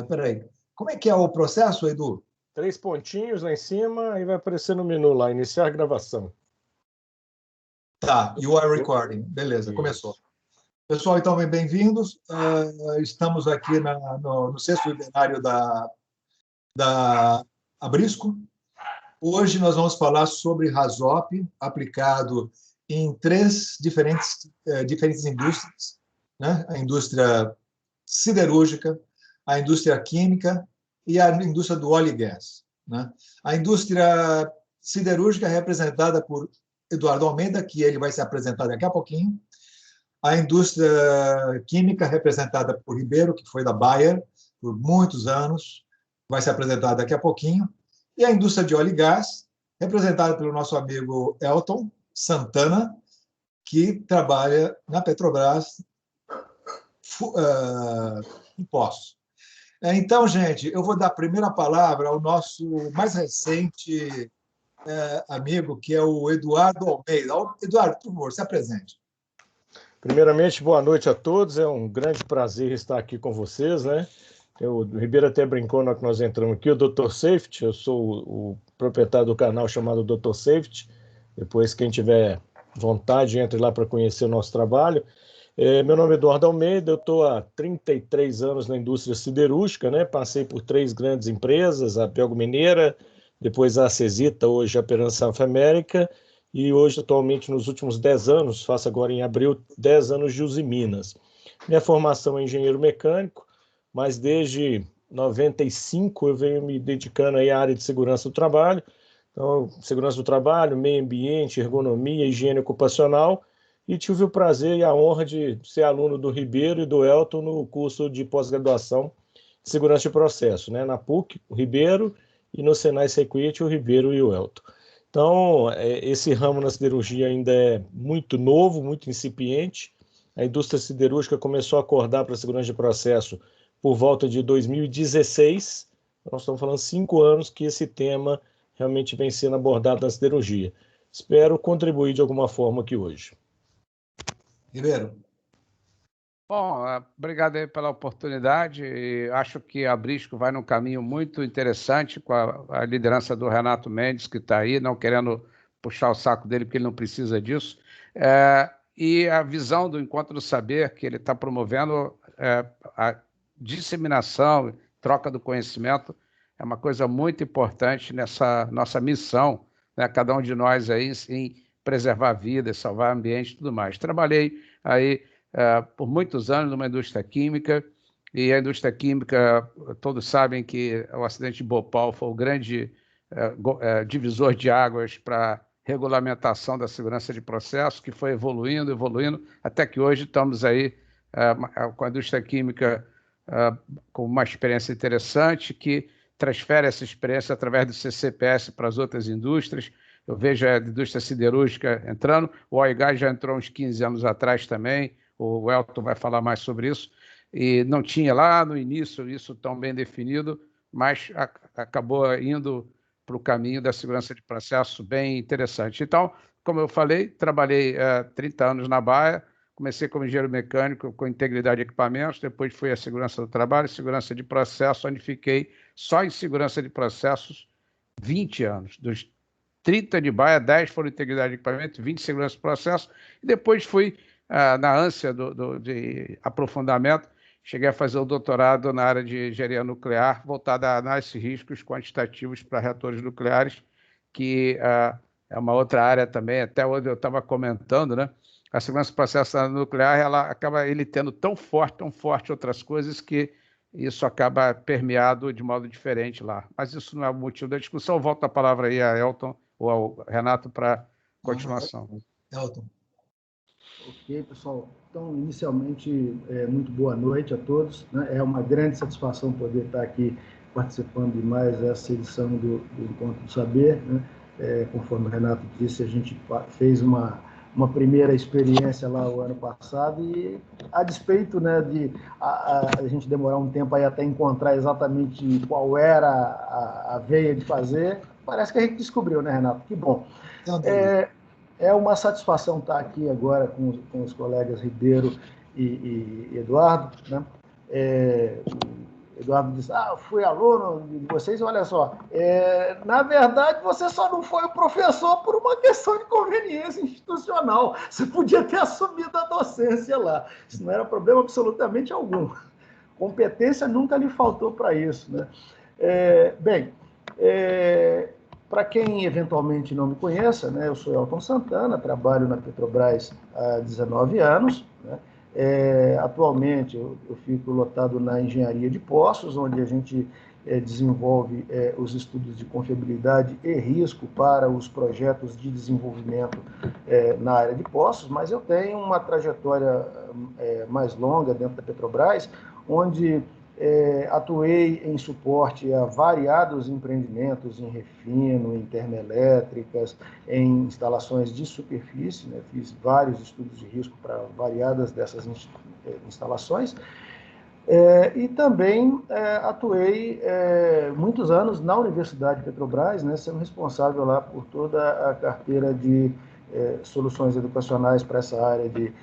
Peraí, como é que é o processo, Edu? 3 pontinhos lá em cima e vai aparecer no menu lá, iniciar gravação. Tá, you are recording. Beleza, começou. Pessoal, então, bem-vindos. Estamos aqui no sexto webinário da Abrisco. Hoje nós vamos falar sobre RASOP aplicado em 3 diferentes indústrias, né? A indústria siderúrgica, a indústria química e a indústria do óleo e gás, né? A indústria siderúrgica é representada por Eduardo Almeida, que ele vai se apresentar daqui a pouquinho. A indústria química, representada por Ribeiro, que foi da Bayer por muitos anos, vai se apresentar daqui a pouquinho. E a indústria de óleo e gás, representada pelo nosso amigo Elton Santana, que trabalha na Petrobras em Poços. Então, gente, eu vou dar a primeira palavra ao nosso mais recente amigo, que é o Eduardo Almeida. Eduardo, por favor, se apresente. Primeiramente, boa noite a todos. É um grande prazer estar aqui com vocês, né? O Ribeiro até brincou na hora que nós entramos aqui, o Dr. Safety. Eu sou o proprietário do canal chamado Dr. Safety. Depois, quem tiver vontade, entre lá para conhecer o nosso trabalho. Meu nome é Eduardo Almeida, eu estou há 33 anos na indústria siderúrgica, né? Passei por 3 grandes empresas, a Pelgo Mineira, depois a Cesita, hoje a Peran South America, e hoje, atualmente, nos últimos 10 anos, faço agora em abril, 10 anos de Usiminas. Minha formação é engenheiro mecânico, mas desde 95 eu venho me dedicando aí à área de segurança do trabalho. Então, segurança do trabalho, meio ambiente, ergonomia, higiene ocupacional, e tive o prazer e a honra de ser aluno do Ribeiro e do Elton no curso de pós-graduação de segurança de processo, né? Na PUC, o Ribeiro, e no Senai Sequit, o Ribeiro e o Elton. Então, esse ramo na siderurgia ainda é muito novo, muito incipiente. A indústria siderúrgica começou a acordar para a segurança de processo por volta de 2016. Nós estamos falando 5 anos que esse tema realmente vem sendo abordado na siderurgia. Espero contribuir de alguma forma aqui hoje. Ribeiro. Bom, obrigado aí pela oportunidade. Acho que a Abrisco vai num caminho muito interessante com a liderança do Renato Mendes, que está aí, não querendo puxar o saco dele, porque ele não precisa disso. E a visão do Encontro do Saber, que ele está promovendo, a disseminação, troca do conhecimento, é uma coisa muito importante nessa nossa missão, né? Cada um de nós aí em preservar vidas, salvar ambiente e tudo mais. Trabalhei aí por muitos anos numa indústria química, e a indústria química, todos sabem que o acidente de Bhopal foi o grande divisor de águas para regulamentação da segurança de processo, que foi evoluindo, até que hoje estamos aí com a indústria química com uma experiência interessante, que transfere essa experiência através do CCPS para as outras indústrias. Eu vejo a indústria siderúrgica entrando, o óleo e gás já entrou uns 15 anos atrás também, o Elton vai falar mais sobre isso, e não tinha lá no início isso tão bem definido, mas acabou indo para o caminho da segurança de processo bem interessante. Então, como eu falei, trabalhei 30 anos na Baia, comecei como engenheiro mecânico com integridade de equipamentos, depois fui a segurança do trabalho, segurança de processo, onde fiquei só em segurança de processos 20 anos. Dos 30 de Baia, 10 foram integridade de equipamento, 20 segurança de processo, e depois fui na ânsia de aprofundamento, cheguei a fazer o doutorado na área de engenharia nuclear, voltada a análise de riscos quantitativos para reatores nucleares, que é uma outra área também, até onde eu estava comentando, né? A segurança do processo nuclear, ela acaba tendo tão forte outras coisas, que isso acaba permeado de modo diferente lá. Mas isso não é o motivo da discussão. Eu volto a palavra aí a Elton ou ao Renato para continuação. Elton. Ok, pessoal. Então, inicialmente, muito boa noite a todos, né? É uma grande satisfação poder estar aqui participando de mais essa edição do Encontro do Saber, né? Conforme o Renato disse, a gente fez uma primeira experiência lá o ano passado, e a despeito, né, de a gente demorar um tempo aí até encontrar exatamente qual era a veia de fazer, parece que a gente descobriu, né, Renato? Que bom. É uma satisfação estar aqui agora com os colegas Ribeiro e Eduardo, né? Eduardo disse, fui aluno de vocês, olha só, na verdade você só não foi o professor por uma questão de conveniência institucional, você podia ter assumido a docência lá, isso não era problema absolutamente algum, competência nunca lhe faltou para isso, né? Para quem eventualmente não me conheça, né, eu sou Elton Santana, trabalho na Petrobras há 19 anos, né? Atualmente eu fico lotado na engenharia de poços, onde a gente desenvolve os estudos de confiabilidade e risco para os projetos de desenvolvimento na área de poços, mas eu tenho uma trajetória mais longa dentro da Petrobras, onde atuei em suporte a variados empreendimentos em refino, em termoelétricas, em instalações de superfície, né? Fiz vários estudos de risco para variadas dessas instalações, e também atuei muitos anos na Universidade Petrobras, né? Sendo responsável lá por toda a carteira de soluções educacionais para essa área de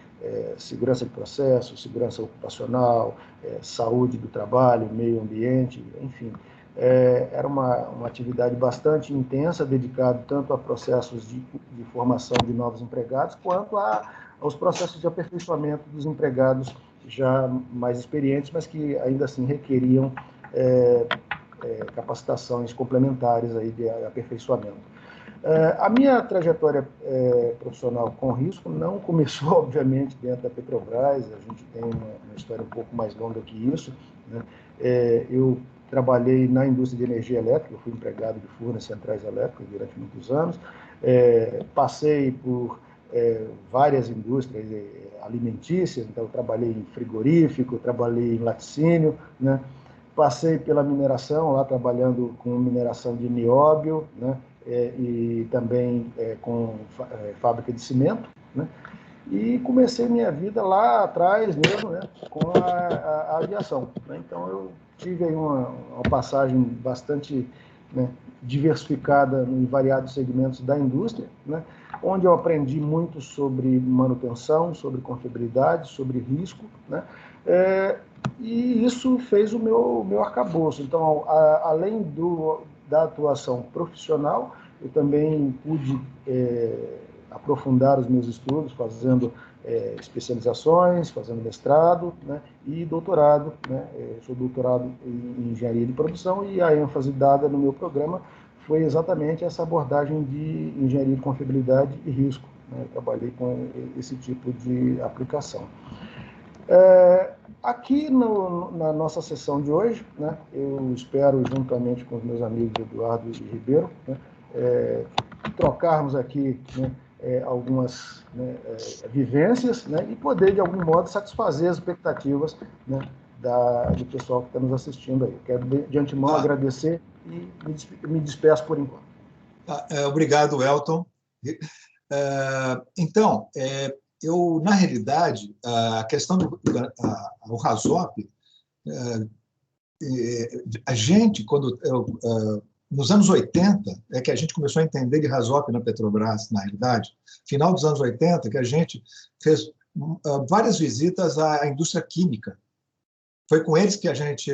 segurança de processo, segurança ocupacional, saúde do trabalho, meio ambiente, enfim. Era uma atividade bastante intensa, dedicada tanto a processos de formação de novos empregados, quanto aos processos de aperfeiçoamento dos empregados já mais experientes, mas que ainda assim requeriam capacitações complementares aí de aperfeiçoamento. A minha trajetória profissional com risco não começou, obviamente, dentro da Petrobras, a gente tem uma história um pouco mais longa que isso, né? Eu trabalhei na indústria de energia elétrica, eu fui empregado de Furnas Centrais Elétricas durante muitos anos, passei por várias indústrias alimentícias, então eu trabalhei em frigorífico, trabalhei em laticínio, né? Passei pela mineração, lá trabalhando com mineração de nióbio, né? E também com fábrica de cimento, né? E comecei minha vida lá atrás mesmo, né? Com a aviação, né? Então eu tive aí uma passagem bastante, né, diversificada em variados segmentos da indústria, né? Onde eu aprendi muito sobre manutenção, sobre confiabilidade, sobre risco, né? E isso fez o meu arcabouço. Então, além da atuação profissional, eu também pude aprofundar os meus estudos, fazendo especializações, fazendo mestrado, né, e doutorado, né? Sou doutorado em engenharia de produção e a ênfase dada no meu programa foi exatamente essa abordagem de engenharia de confiabilidade e risco, né? Eu trabalhei com esse tipo de aplicação. Aqui na nossa sessão de hoje, né, eu espero, juntamente com os meus amigos Eduardo e Ribeiro, né, trocarmos aqui, né, algumas, né, vivências, né, e poder, de algum modo, satisfazer as expectativas, né, do pessoal que está nos assistindo aí. Quero, de antemão, agradecer e me despeço por enquanto. Obrigado, Elton. Então, eu, na realidade, a questão do RASOP, a gente, nos anos 80, é que a gente começou a entender de RASOP na Petrobras, na realidade, final dos anos 80, que a gente fez várias visitas à indústria química. Foi com eles que a gente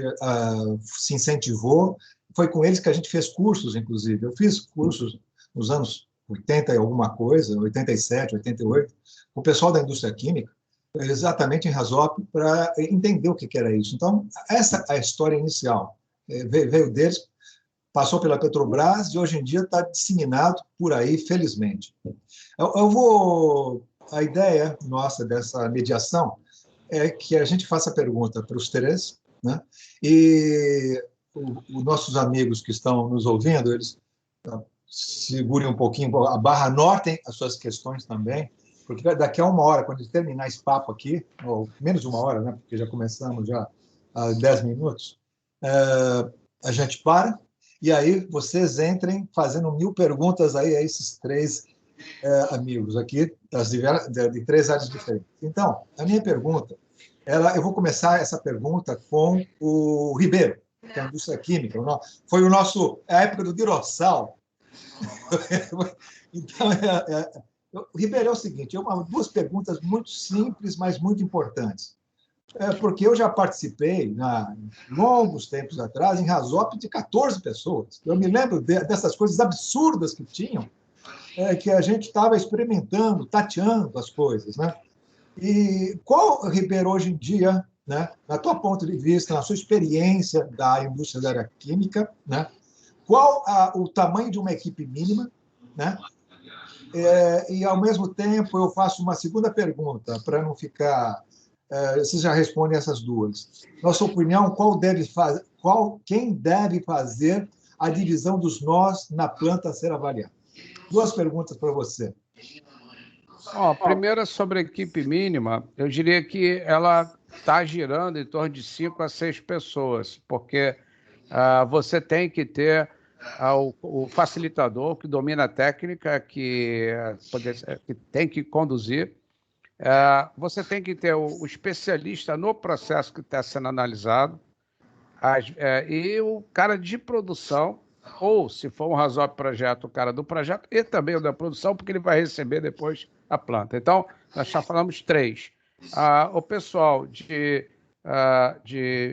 se incentivou, foi com eles que a gente fez cursos, inclusive. Eu fiz cursos nos anos 80 e alguma coisa, 87, 88, com o pessoal da indústria química, exatamente em RASOP, para entender o que era isso. Então, essa é a história inicial. Veio deles, passou pela Petrobras e hoje em dia está disseminado por aí, felizmente. A ideia nossa dessa mediação é que a gente faça a pergunta para os três, né? E os nossos amigos que estão nos ouvindo, eles segurem um pouquinho, anotem as suas questões também, porque daqui a uma hora, quando terminar esse papo aqui, ou menos de uma hora, né? Porque já começamos já há 10 minutos, a gente para, e aí vocês entrem fazendo 1000 perguntas aí a esses três amigos aqui, de 3 áreas diferentes. Então, a minha pergunta, eu vou começar essa pergunta com o Ribeiro, que é a indústria química. Foi a época do dinossauro. Então, Ribeiro, é o seguinte, duas perguntas muito simples, mas muito importantes. porque eu já participei, longos tempos atrás, em RASOP de 14 pessoas. Eu me lembro dessas coisas absurdas que tinham, que a gente estava experimentando, tateando as coisas, né? E qual, Ribeiro, hoje em dia, né, na tua ponto de vista, na sua experiência da indústria da área química, né, qual o tamanho de uma equipe mínima, né? E, ao mesmo tempo, eu faço uma segunda pergunta, para não ficar... Você já responde essas duas. Na sua opinião, quem deve fazer a divisão dos nós na planta a ser avaliada? Duas perguntas para você. A primeira, sobre a equipe mínima, eu diria que ela está girando em torno de 5 a 6 pessoas, porque você tem que ter o facilitador que domina a técnica, que tem que conduzir. Você tem que ter o especialista no processo que está sendo analisado, e o cara de produção, ou, se for um RASOP projeto, o cara do projeto e também o da produção, porque ele vai receber depois a planta. Então, nós já falamos 3. O pessoal de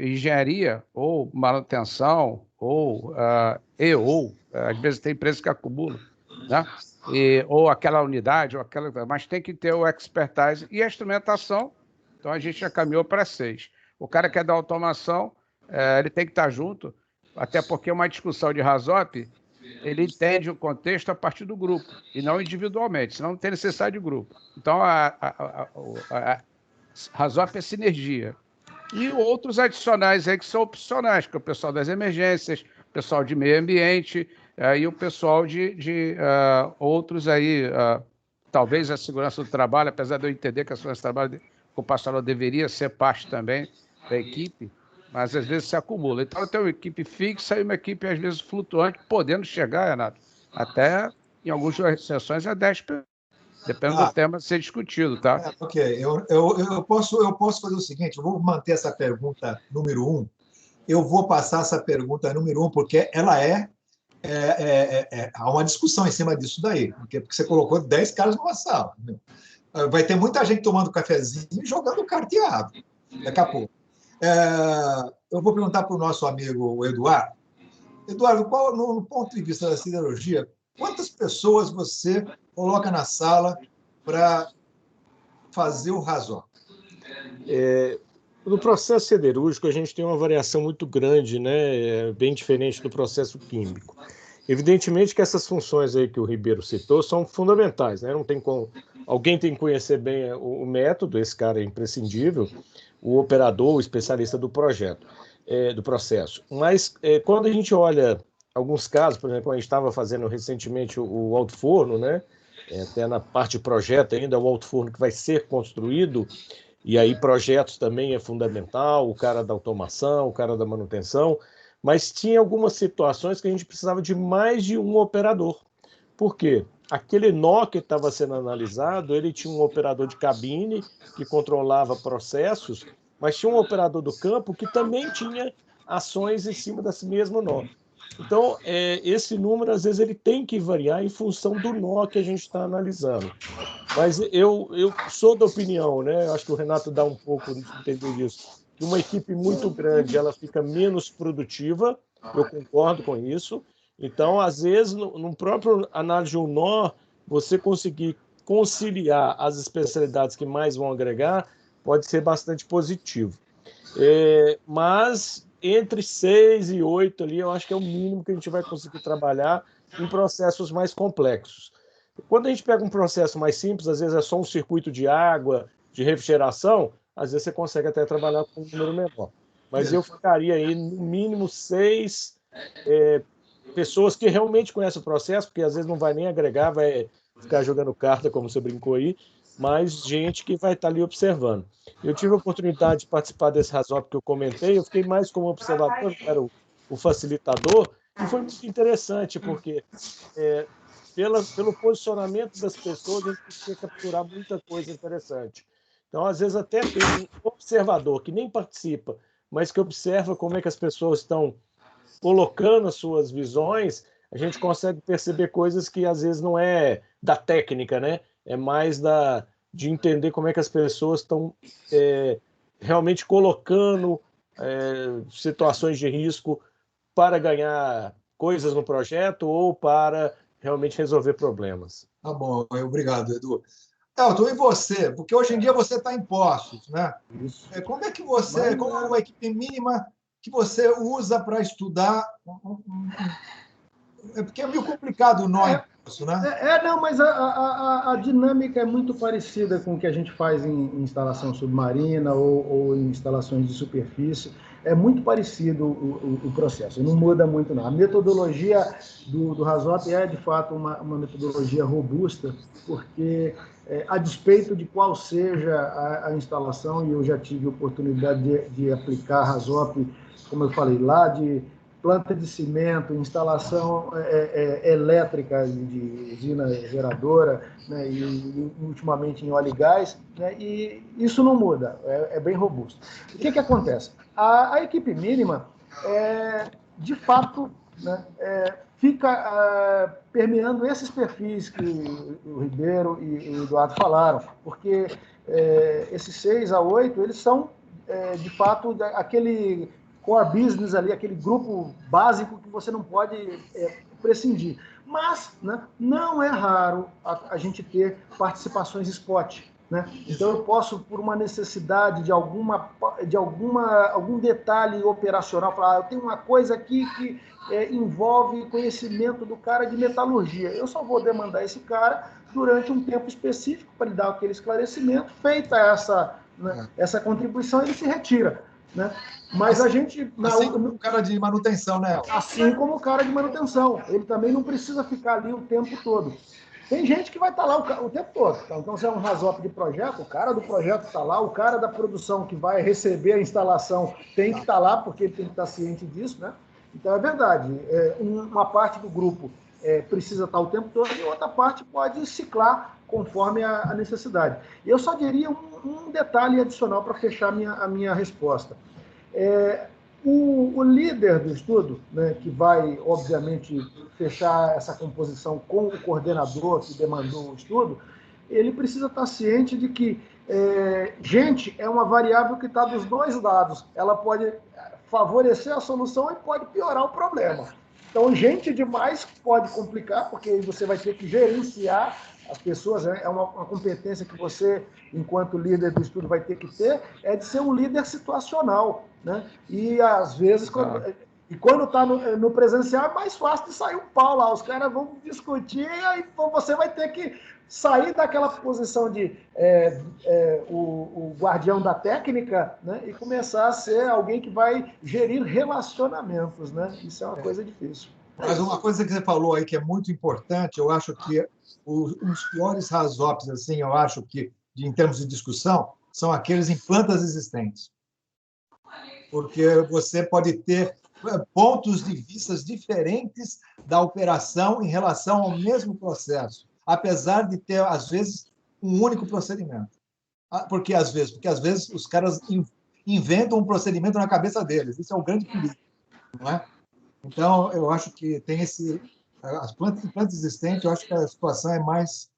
engenharia, ou manutenção, ou às vezes tem empresas que acumulam, né? Ou aquela unidade, mas tem que ter o expertise e a instrumentação. Então, a gente já caminhou para 6. O cara que é da automação, ele tem que estar junto, até porque uma discussão de RASOP, ele entende o contexto a partir do grupo, e não individualmente, senão não tem necessidade de grupo. Então, a RASOP é sinergia. E outros adicionais aí que são opcionais, que é o pessoal das emergências, o pessoal de meio ambiente, e o pessoal de outros aí, talvez a segurança do trabalho, apesar de eu entender que a segurança do trabalho ocupacional deveria ser parte também da equipe, mas às vezes se acumula. Então, eu tenho uma equipe fixa e uma equipe, às vezes, flutuante, podendo chegar, Renato, até, em algumas sessões, a 10 pessoas. Depende do tema a ser discutido, tá? Ok, eu posso fazer o seguinte, eu vou manter essa pergunta número 1, eu vou passar essa pergunta número 1, porque ela há uma discussão em cima disso daí, porque você colocou 10 caras numa sala. Vai ter muita gente tomando cafezinho e jogando carteado, daqui a pouco. Eu vou perguntar para o nosso amigo Eduardo. Eduardo, no ponto de vista da siderurgia, quantas pessoas você coloca na sala para fazer o RASOP? No processo siderúrgico, a gente tem uma variação muito grande, né? Bem diferente do processo químico. Evidentemente que essas funções aí que o Ribeiro citou são fundamentais, né? Não tem como... Alguém tem que conhecer bem o método, esse cara é imprescindível, o operador, o especialista do projeto, do processo. Mas quando a gente olha alguns casos, por exemplo, a gente estava fazendo recentemente o alto forno, né? Até na parte de projeto ainda, o alto forno que vai ser construído, e aí projetos também é fundamental, o cara da automação, o cara da manutenção, mas tinha algumas situações que a gente precisava de mais de um operador. Por quê? Aquele nó que estava sendo analisado, ele tinha um operador de cabine que controlava processos, mas tinha um operador do campo que também tinha ações em cima desse mesmo nó. Então, esse número, às vezes, ele tem que variar em função do nó que a gente está analisando. Mas eu sou da opinião, né? Eu acho que o Renato dá um pouco de entender disso, que uma equipe muito grande ela fica menos produtiva, eu concordo com isso. Então, às vezes, no próprio análise de um nó, você conseguir conciliar as especialidades que mais vão agregar pode ser bastante positivo. Mas entre 6 e 8 ali, eu acho que é o mínimo que a gente vai conseguir trabalhar em processos mais complexos. Quando a gente pega um processo mais simples, às vezes é só um circuito de água, de refrigeração, às vezes você consegue até trabalhar com um número menor. Mas eu ficaria aí no mínimo 6 pessoas que realmente conhecem o processo, porque às vezes não vai nem agregar, vai ficar jogando carta, como você brincou aí, mas gente que vai estar ali observando. Eu tive a oportunidade de participar desse RASOP que eu comentei, eu fiquei mais como observador, era o facilitador, e foi muito interessante, porque pelo posicionamento das pessoas, a gente conseguia capturar muita coisa interessante. Então, às vezes, até tem um observador que nem participa, mas que observa como é que as pessoas estão colocando as suas visões, a gente consegue perceber coisas que às vezes não é da técnica, né? É mais de entender como é que as pessoas estão realmente colocando situações de risco para ganhar coisas no projeto ou para realmente resolver problemas? Tá bom, obrigado, Edu. Elton, e você? Porque hoje em dia você está em Poços, né? Isso. Como é que você, qual é uma equipe mínima que você usa para estudar? É porque é meio complicado o nó em Poços, né? Não, mas a dinâmica é muito parecida com o que a gente faz em instalação submarina ou em instalações de superfície. É muito parecido o processo, não muda muito, não. A metodologia do RASOP é, de fato, uma metodologia robusta, porque, a despeito de qual seja a instalação, e eu já tive a oportunidade de aplicar RASOP, como eu falei, lá de planta de cimento, instalação elétrica de usina geradora, né, e ultimamente em óleo e gás, né, e isso não muda, é bem robusto. O que acontece? A equipe mínima, de fato, né, fica permeando esses perfis que o Ribeiro e o Eduardo falaram, porque esses 6 a 8, eles são, de fato, aquele core business ali, aquele grupo básico que você não pode prescindir. Mas, né, não é raro a gente ter participações spot. Né? Então, eu posso, por uma necessidade de algum detalhe operacional, falar, eu tenho uma coisa aqui que envolve conhecimento do cara de metalurgia. Eu só vou demandar esse cara durante um tempo específico para lhe dar aquele esclarecimento. Feita essa contribuição, ele se retira. Né? Mas a gente... Assim como o cara de manutenção, né? Assim como o cara de manutenção. Ele também não precisa ficar ali o tempo todo. Tem gente que vai estar lá o tempo todo. Então, se é um RASOP de projeto, o cara do projeto está lá, o cara da produção que vai receber a instalação tem que estar lá, porque ele tem que estar ciente disso, né? Então, é verdade. Uma parte do grupo precisa estar o tempo todo e outra parte pode ciclar conforme a necessidade. Eu só diria um detalhe adicional para fechar a minha resposta. O líder do estudo, né, que vai, obviamente, fechar essa composição com o coordenador que demandou o estudo, ele precisa estar ciente de que gente é uma variável que está dos dois lados. Ela pode favorecer a solução e pode piorar o problema. Então, gente demais pode complicar, porque você vai ter que gerenciar as pessoas, né? É uma competência que você, enquanto líder do estudo, vai ter que ter, é de ser um líder situacional. Né? E, às vezes, quando está no presencial, é mais fácil de sair um pau lá. Os caras vão discutir e aí você vai ter que sair daquela posição de o guardião da técnica, né? E começar a ser alguém que vai gerir relacionamentos. Né? Isso é uma coisa difícil. Mas uma coisa que você falou aí que é muito importante, eu acho que os piores RASOPs, assim, eu acho que, em termos de discussão, são aqueles em plantas existentes. Porque você pode ter pontos de vista diferentes da operação em relação ao mesmo processo, apesar de ter, às vezes, um único procedimento. Por que às vezes? Porque, às vezes, os caras inventam um procedimento na cabeça deles. Isso é um grande perigo, não é? Então, eu acho que tem as plantas existentes, eu acho que a situação é mais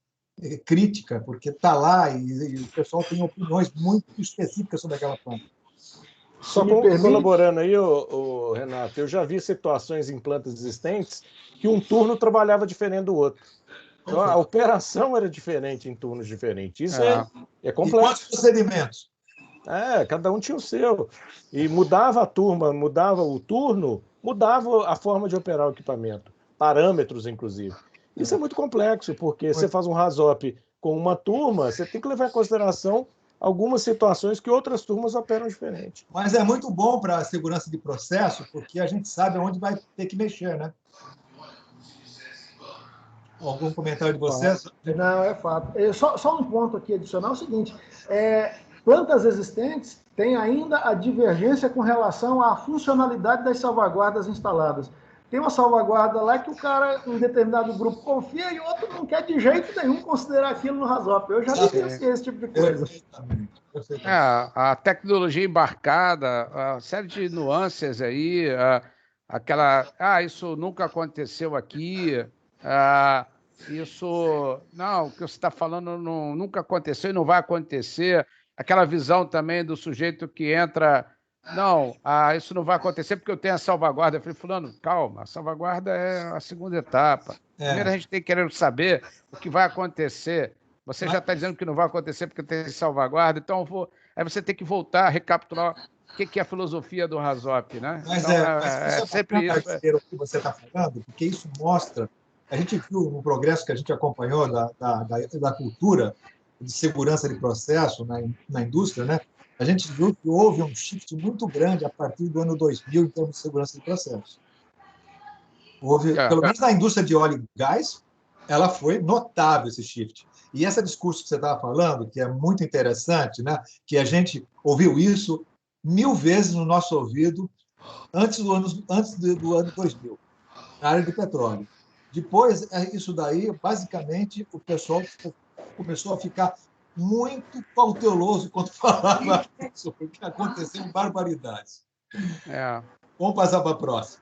crítica, porque está lá e o pessoal tem opiniões muito específicas sobre aquela planta. Só colaborando aí, Renato, eu já vi situações em plantas existentes que um turno trabalhava diferente do outro. Então, a operação era diferente em turnos diferentes. Isso é complexo. E quantos procedimentos? Cada um tinha o seu. E mudava a turma, mudava o turno, mudava a forma de operar o equipamento. Parâmetros, inclusive. Isso é muito complexo, porque você faz um RASOP com uma turma, você tem que levar em consideração algumas situações que outras turmas operam diferente. Mas é muito bom para a segurança de processo, porque a gente sabe onde vai ter que mexer, né? Algum comentário de vocês? Não, é fato. Só um ponto aqui adicional, é o seguinte, plantas existentes têm ainda a divergência com relação à funcionalidade das salvaguardas instaladas. Tem uma salvaguarda lá que o cara, um determinado grupo, confia e o outro não quer de jeito nenhum considerar aquilo no RASOP. Eu já vivenciei esse tipo de coisa. A tecnologia embarcada, a série de nuances aí, isso nunca aconteceu aqui, isso, não, o que você está falando nunca aconteceu e não vai acontecer. aquela visão também do sujeito que entra, não, isso não vai acontecer porque eu tenho a salvaguarda. Eu falei, fulano, calma, a salvaguarda é a segunda etapa. Primeiro a gente tem que querer saber o que vai acontecer. Você já está dizendo que não vai acontecer porque tem salvaguarda, então aí você tem que voltar a recapitular o que é a filosofia do Rasop, né? Mas então, é sempre isso. O que você está falando, porque isso mostra. A gente viu no progresso que a gente acompanhou da cultura de segurança de processo na indústria, né? A gente viu que houve um shift muito grande a partir do ano 2000 em termos de segurança de processo. Pelo menos na indústria de óleo e gás, ela foi notável esse shift. E esse discurso que você estava falando, que é muito interessante, né? Que a gente ouviu isso 1000 vezes no nosso ouvido antes do ano 2000, na área do petróleo. Depois, isso daí, basicamente, o pessoal começou a ficar muito cauteloso quando falava isso, porque aconteceram barbaridades. Vamos passar para a próxima.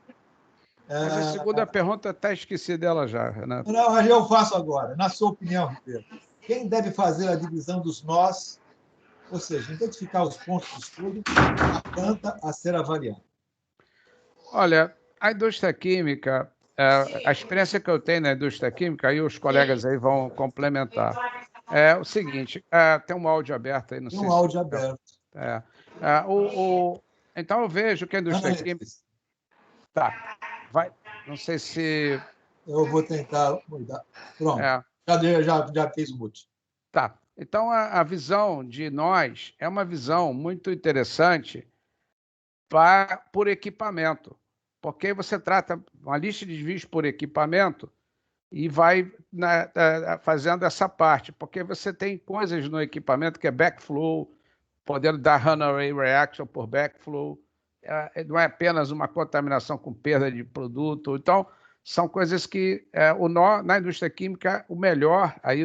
Mas a segunda pergunta, até esqueci dela já, Renato. Não, eu faço agora. Na sua opinião, Ribeiro, quem deve fazer a divisão dos nós, ou seja, identificar os pontos de estudo, a planta a ser avaliada? Olha, a indústria química, a experiência que eu tenho na indústria química, e os colegas aí vão complementar, é o seguinte, tem um áudio aberto aí, não sei se... Tem um áudio aberto. Então, eu vejo que a indústria química... Tá, vai, não sei se... Eu vou tentar mudar. Pronto, já fiz o mute. Tá, então a visão de nós é uma visão muito interessante por equipamento, porque você trata uma lista de desvios por equipamento e vai fazendo essa parte, porque você tem coisas no equipamento que é backflow, podendo dar runaway reaction por backflow, não é apenas uma contaminação com perda de produto. Então, são coisas que o nó, na indústria química, o melhor aí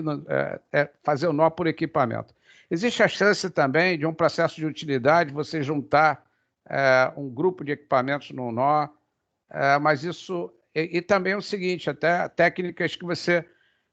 é fazer o nó por equipamento. Existe a chance também de um processo de utilidade, você juntar um grupo de equipamentos no nó, mas isso... E também é o seguinte, até técnicas que você...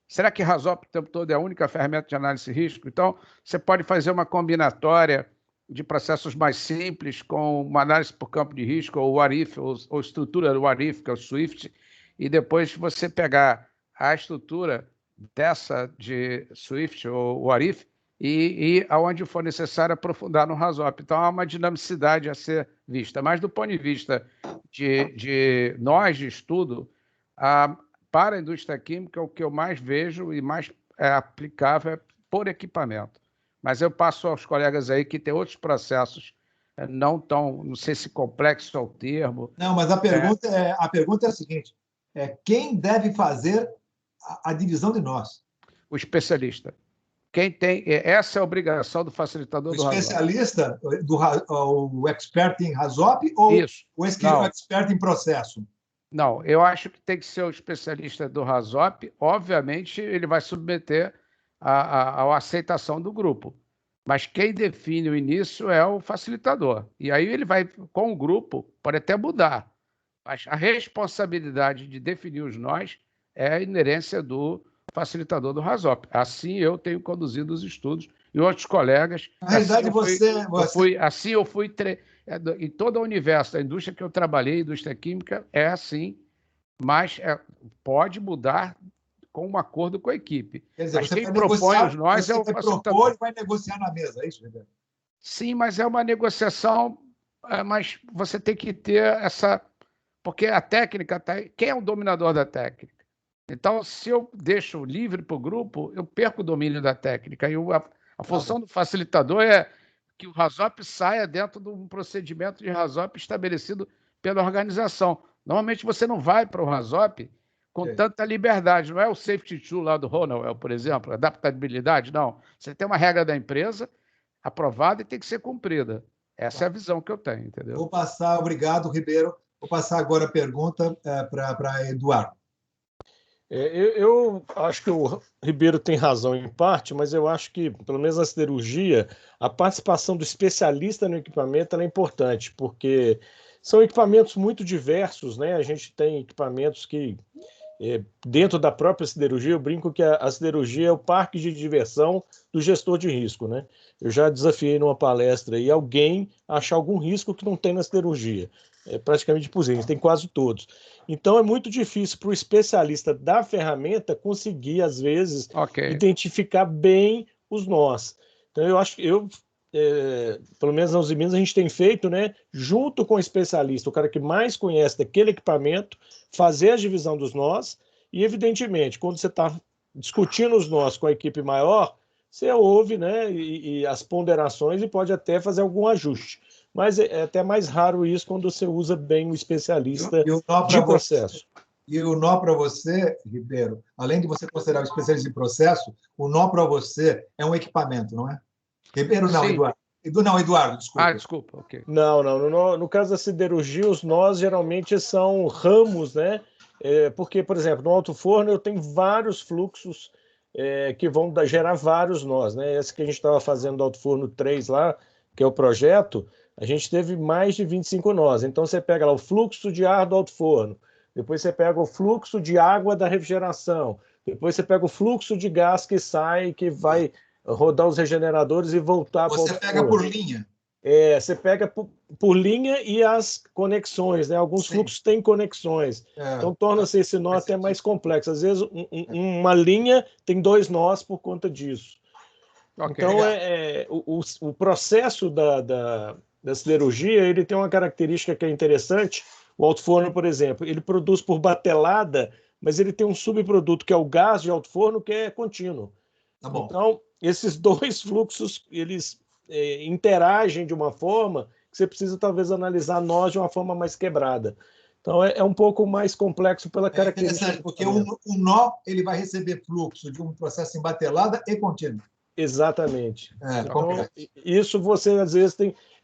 Será que Rasop o tempo todo é a única ferramenta de análise de risco? Então, você pode fazer uma combinatória de processos mais simples com uma análise por campo de risco, ou WARIF, ou estrutura do WARIF, que é o SWIFT, e depois você pegar a estrutura dessa de SWIFT ou WARIF e aonde for necessário aprofundar no Rasop. Então, há uma dinamicidade a ser vista. Mas, do ponto de vista de nós, de estudo, para a indústria química, o que eu mais vejo e mais aplicável é por equipamento. Mas eu passo aos colegas aí que tem outros processos, não sei se complexo é o termo. Não, mas a pergunta é a seguinte, quem deve fazer a divisão de nós? O especialista. Quem tem, essa é a obrigação do facilitador do Rasop. O especialista, o expert em Rasop ou Isso. O expert em processo? Não, eu acho que tem que ser o especialista do Rasop. Obviamente, ele vai submeter à aceitação do grupo. Mas quem define o início é o facilitador. E aí ele vai, com o grupo, pode até mudar. Mas a responsabilidade de definir os nós é a inerência do facilitador do Rasop. Assim eu tenho conduzido os estudos e outros colegas. Na realidade, eu fui em todo o universo da indústria que eu trabalhei, indústria química, é assim, mas pode mudar com um acordo com a equipe. Quer dizer, mas quem propõe os nós é o facilitador. Você propor e vai negociar na mesa, é isso, Ribeiro? Sim, mas é uma negociação, mas você tem que ter essa... Porque a técnica... Quem é o dominador da técnica? Então, se eu deixo livre para o grupo, eu perco o domínio da técnica. E a função do facilitador é que o Rasop saia dentro de um procedimento de Rasop estabelecido pela organização. Normalmente, você não vai para o Rasop com tanta liberdade. Não é o safety tool lá do Honeywell, por exemplo, adaptabilidade, não. Você tem uma regra da empresa aprovada e tem que ser cumprida. Essa é a visão que eu tenho, entendeu? Vou passar, obrigado, Ribeiro. Vou passar agora a pergunta para Eduardo. Eu acho que o Ribeiro tem razão em parte, mas eu acho que, pelo menos na siderurgia, a participação do especialista no equipamento é importante, porque são equipamentos muito diversos, né? A gente tem equipamentos que dentro da própria siderurgia, eu brinco que a siderurgia é o parque de diversão do gestor de risco, né? Eu já desafiei numa palestra aí alguém achar algum risco que não tem na siderurgia. É praticamente impossível, a gente tem quase todos. Então é muito difícil para o especialista da ferramenta conseguir, às vezes, identificar bem os nós. Então eu acho que pelo menos na Uzi Minas a gente tem feito, né, junto com o especialista, o cara que mais conhece daquele equipamento, fazer a divisão dos nós e, evidentemente, quando você está discutindo os nós com a equipe maior, você ouve, né, e as ponderações e pode até fazer algum ajuste. Mas é até mais raro isso quando você usa bem o especialista de processo. E o nó para você, Ribeiro, além de você considerar o especialista de processo, o nó para você é um equipamento, não é? Ribeiro não, Eduardo. Não, Eduardo, desculpa. Desculpa, ok. Não. No caso da siderurgia, os nós geralmente são ramos, né? Porque, por exemplo, no alto forno eu tenho vários fluxos que vão gerar vários nós, né? Esse que a gente estava fazendo do alto forno 3 lá, que é o projeto, a gente teve mais de 25 nós. Então você pega lá o fluxo de ar do alto forno, depois você pega o fluxo de água da refrigeração, depois você pega o fluxo de gás que sai, que vai rodar os regeneradores e voltar para o Você pega por linha. Você pega por linha e as conexões, né? Alguns fluxos têm conexões. Então torna-se esse nó até mais complexo. Às vezes uma linha tem 2 nós por conta disso. Então o processo da siderurgia ele tem uma característica que é interessante. O alto forno, por exemplo, ele produz por batelada, mas ele tem um subproduto que é o gás de alto forno que é contínuo. Tá bom. Então, esses dois fluxos, eles interagem de uma forma que você precisa, talvez, analisar nós de uma forma mais quebrada. Então, é um pouco mais complexo pela característica. Interessante, porque o nó ele vai receber fluxo de um processo em batelada e contínuo. Exatamente. Então, isso você, às vezes,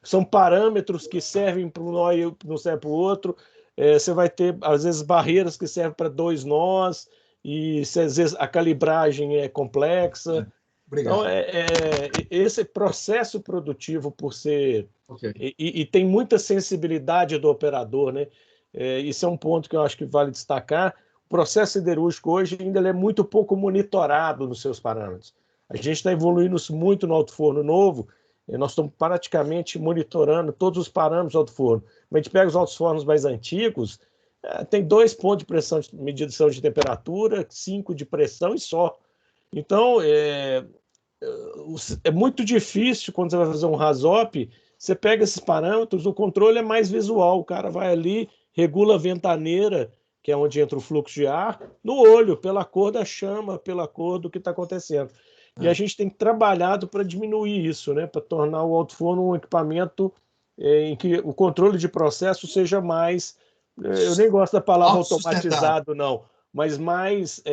são parâmetros que servem para um nó e não serve para o outro. Você vai ter, às vezes, barreiras que servem para 2 nós, e às vezes a calibragem é complexa. Obrigado. Então, esse processo produtivo por ser... E tem muita sensibilidade do operador, né? Isso é um ponto que eu acho que vale destacar. O processo siderúrgico hoje ainda é muito pouco monitorado nos seus parâmetros. A gente está evoluindo muito no alto forno novo, nós estamos praticamente monitorando todos os parâmetros do alto forno. Mas a gente pega os altos fornos mais antigos, tem 2 pontos de pressão de medição de temperatura, 5 de pressão e só. Então, é muito difícil quando você vai fazer um RASOP, você pega esses parâmetros, o controle é mais visual, o cara vai ali, regula a ventaneira, que é onde entra o fluxo de ar, no olho, pela cor da chama, pela cor do que está acontecendo. E a gente tem trabalhado para diminuir isso, né? Para tornar o alto forno um equipamento em que o controle de processo seja mais, eu nem gosto da palavra automatizado, não, mas mais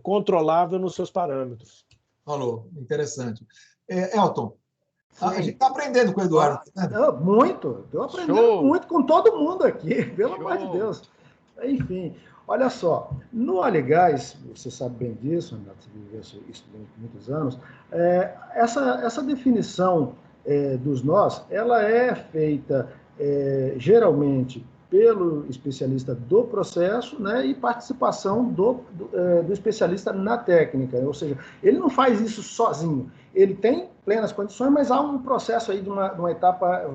controlável nos seus parâmetros. Falou, interessante. Elton, a gente está aprendendo com o Eduardo. Muito, estou aprendendo muito com todo mundo aqui, pelo amor de Deus. Enfim, olha só, no óleo e gás, você sabe bem disso, Renato, você viveu isso durante muitos anos, essa definição dos nós, ela é feita geralmente pelo especialista do processo, né, e participação do especialista na técnica, ou seja, ele não faz isso sozinho, ele tem plenas condições, mas há um processo aí de uma etapa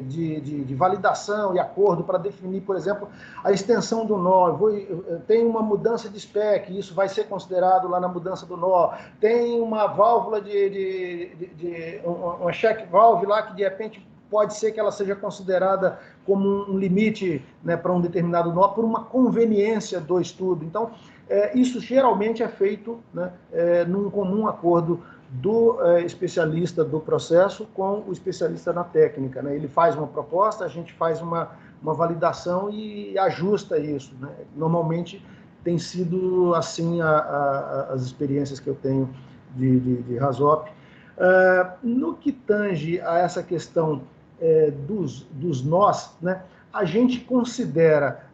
de validação e acordo para definir, por exemplo, a extensão do nó. Tem uma mudança de spec, isso vai ser considerado lá na mudança do nó. Tem uma válvula uma check valve lá que de repente pode ser que ela seja considerada como um limite, né, para um determinado nó por uma conveniência do estudo. Então, isso geralmente é feito, né, num comum acordo do especialista do processo com o especialista na técnica, né? Ele faz uma proposta, a gente faz uma validação e ajusta isso, né? Normalmente tem sido assim as experiências que eu tenho de RASOP. No que tange a essa questão dos nós, né? A gente considera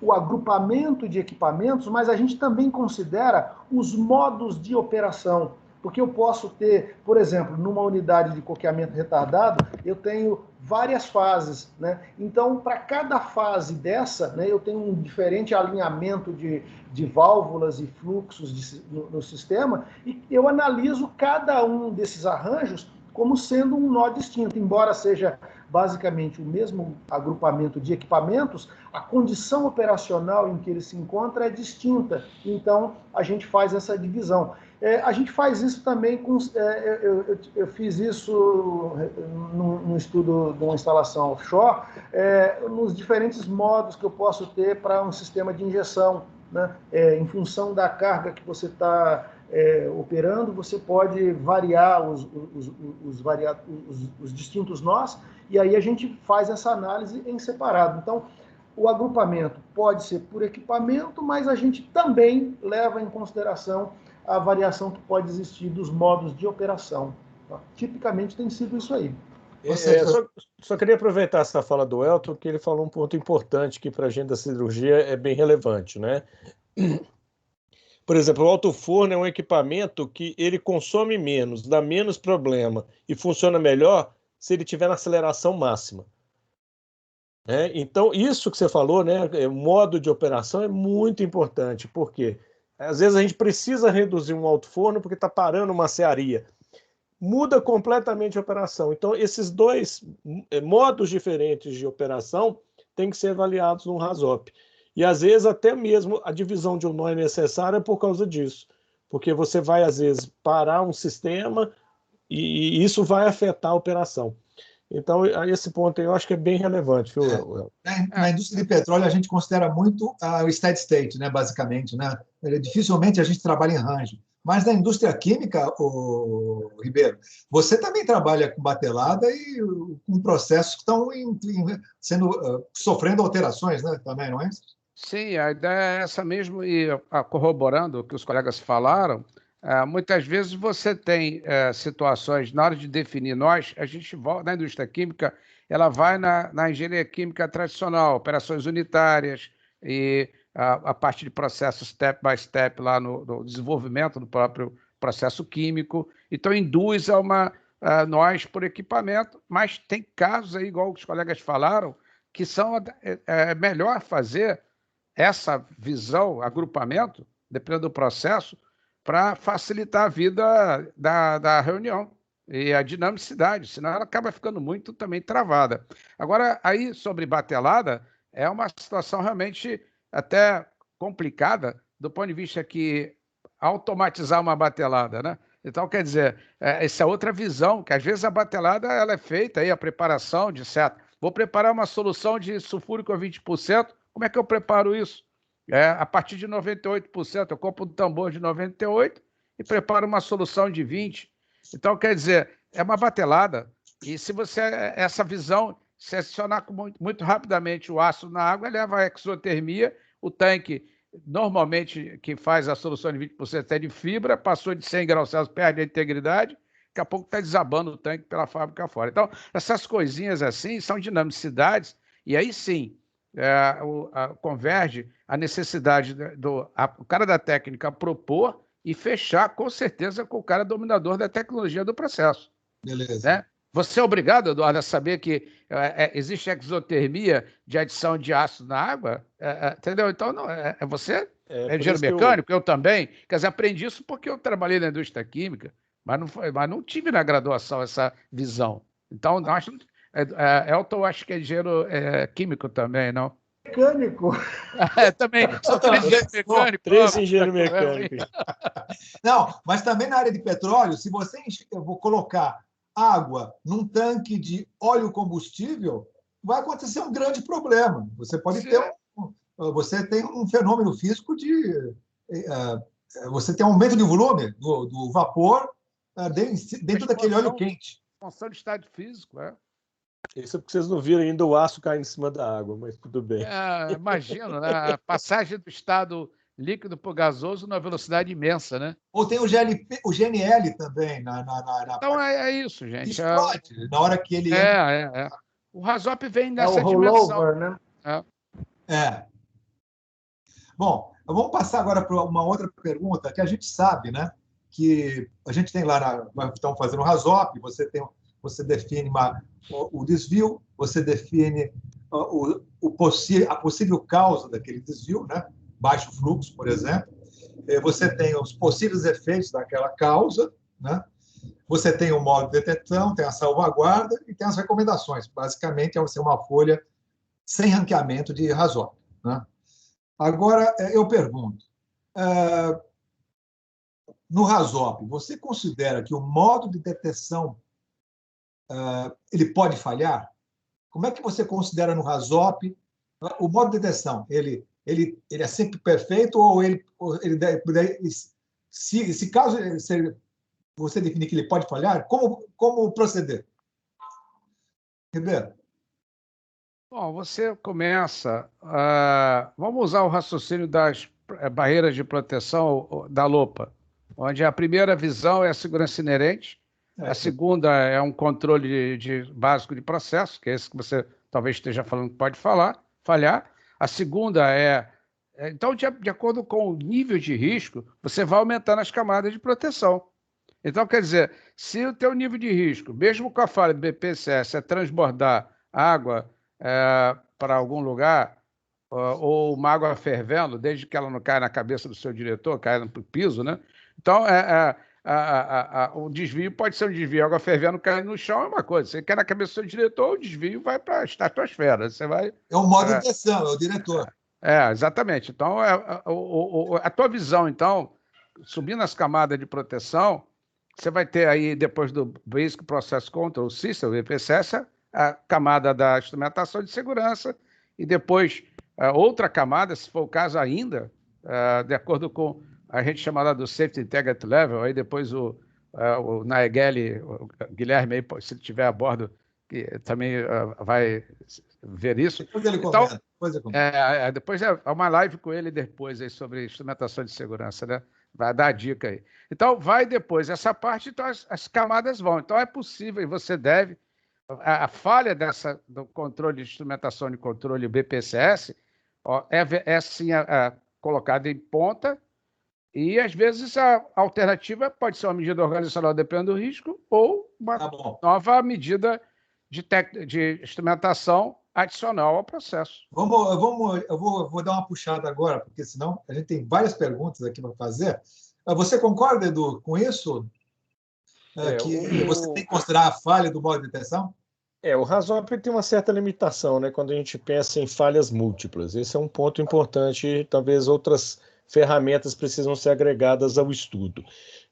o agrupamento de equipamentos, mas a gente também considera os modos de operação. Porque eu posso ter, por exemplo, numa unidade de coqueamento retardado, eu tenho várias fases, né? Então, para cada fase dessa, né, eu tenho um diferente alinhamento de válvulas e fluxos no sistema, e eu analiso cada um desses arranjos como sendo um nó distinto, embora seja basicamente o mesmo agrupamento de equipamentos, a condição operacional em que ele se encontra é distinta. Então, a gente faz essa divisão. A gente faz isso também com... eu fiz isso num estudo de uma instalação offshore, nos diferentes modos que eu posso ter para um sistema de injeção, né? Em função da carga que você está operando, você pode variar os distintos nós, e aí a gente faz essa análise em separado. Então, o agrupamento pode ser por equipamento, mas a gente também leva em consideração a variação que pode existir dos modos de operação. Tá? Tipicamente tem sido isso aí. Só queria aproveitar essa fala do Elton, que ele falou um ponto importante que para a gente da cirurgia é bem relevante, né? Por exemplo, o alto-forno é um equipamento que ele consome menos, dá menos problema e funciona melhor se ele tiver na aceleração máxima. Então, isso que você falou, né, o modo de operação é muito importante, porque às vezes a gente precisa reduzir um alto-forno porque está parando uma cearia. Muda completamente a operação. Então, esses dois modos diferentes de operação têm que ser avaliados no RASOP. E, às vezes, até mesmo a divisão de um nó é necessária por causa disso. Porque você vai, às vezes, parar um sistema e isso vai afetar a operação. Então, a esse ponto aí, eu acho que é bem relevante, viu? Na indústria de petróleo, a gente considera muito o steady state, né, basicamente. Né? Dificilmente a gente trabalha em range. Mas na indústria química, Ribeiro, você também trabalha com batelada e com processos que estão sofrendo alterações, né, também, não é? Sim, a ideia é essa mesmo, e corroborando o que os colegas falaram, muitas vezes você tem situações, na hora de definir nós, a gente volta na indústria química, ela vai na engenharia química tradicional, operações unitárias e a parte de processo step by step lá no desenvolvimento do próprio processo químico. Então, induz a nós por equipamento, mas tem casos aí, igual os colegas falaram, que são melhor fazer essa visão, agrupamento, dependendo do processo, para facilitar a vida da reunião e a dinamicidade, senão ela acaba ficando muito também travada. Agora, aí, sobre batelada, é uma situação realmente até complicada do ponto de vista que automatizar uma batelada, né? Então, quer dizer, essa é outra visão, que às vezes a batelada ela é feita, aí, a preparação de certo. Vou preparar uma solução de sulfúrico a 20%, como é que eu preparo isso? A partir de 98%, eu compro um tambor de 98% e preparo uma solução de 20%. Então, quer dizer, é uma batelada. E se você, essa visão, se adicionar muito rapidamente o ácido na água, leva à exotermia, o tanque, normalmente, que faz a solução de 20% é de fibra, passou de 100 graus Celsius, perde a integridade, daqui a pouco está desabando o tanque pela fábrica fora. Então, essas coisinhas assim são dinamicidades, e aí sim, converge a necessidade o cara da técnica propor e fechar, com certeza, com o cara dominador da tecnologia do processo. Beleza. Né? Você é obrigado, Eduardo, a saber que existe exotermia de adição de ácido na água? Entendeu? Então, não, você é engenheiro mecânico, eu também. Quer dizer, aprendi isso porque eu trabalhei na indústria química, mas não tive na graduação essa visão. Então, nós... Elton, acho que é engenheiro químico também, não? Mecânico. Também, são 3 engenheiros mecânicos. 3 engenheiros mecânicos. Não, mas também na área de petróleo, se você eu vou colocar água num tanque de óleo combustível, vai acontecer um grande problema. Você pode ter você tem um fenômeno físico de você tem um aumento de volume do vapor dentro daquele óleo quente. Função de estado físico, Isso é porque vocês não viram ainda o aço caindo em cima da água, mas tudo bem. Imagina, né? A passagem do estado líquido para o gasoso numa velocidade imensa, né? Ou tem o GNL também. Então é isso, gente. Explode na hora que ele... O RASOP vem nessa dimensão. Rollover, né? Bom, vamos passar agora para uma outra pergunta que a gente sabe, né? que a gente tem lá, estão fazendo o RASOP, você define o desvio, você define a possível causa daquele desvio, né? Baixo fluxo, por exemplo. Você tem os possíveis efeitos daquela causa, né? Você tem o modo de detecção, tem a salvaguarda e tem as recomendações. Basicamente, é uma folha sem ranqueamento de RASOP, né? Agora, eu pergunto, no RASOP, você considera que o modo de detecção ele pode falhar? Como é que você considera no RASOP o modo de detecção? Ele é sempre perfeito ou se caso você definir que ele pode falhar, como proceder? Ribeiro? Bom, você começa... vamos usar o raciocínio das barreiras de proteção da LOPA, onde a primeira visão é a segurança inerente, a segunda é um controle básico de processo, que é esse que você talvez esteja falando que pode falhar. A segunda então, de acordo com o nível de risco, você vai aumentando as camadas de proteção. Então, quer dizer, se o teu nível de risco, mesmo com a falha do BPSS, é transbordar água para algum lugar, ou uma água fervendo, desde que ela não caia na cabeça do seu diretor, caia no piso, né? Então, o desvio pode ser um desvio, água fervendo caindo no chão é uma coisa. Você quer na cabeça do seu diretor, o desvio vai para a estratosfera. Você vai, é o modo de detecção, é o diretor. Exatamente. Então, a tua visão, então, subindo as camadas de proteção, você vai ter aí, depois do Basic Process Control System, o BPSS, a camada da instrumentação de segurança, e depois outra camada, se for o caso ainda, de acordo com a gente chama lá do Safety Integrity Level, aí depois o Naegeli, o Guilherme, aí, se ele estiver a bordo, que também vai ver isso. Depois ele comenta. Depois é uma live com ele depois aí sobre instrumentação de segurança, né? Vai dar a dica aí. Então, vai depois. Essa parte, então, as camadas vão. Então, é possível e você deve... A falha do controle de instrumentação de controle BPSS é sim colocada em ponta e, às vezes, a alternativa pode ser uma medida organizacional dependendo do risco ou uma nova medida de instrumentação adicional ao processo. Eu vou dar uma puxada agora, porque senão a gente tem várias perguntas aqui para fazer. Você concorda, Edu, com isso? Que você tem que considerar a falha do modo de detecção? O RASOP tem uma certa limitação, né, quando a gente pensa em falhas múltiplas. Esse é um ponto importante, talvez outras ferramentas precisam ser agregadas ao estudo.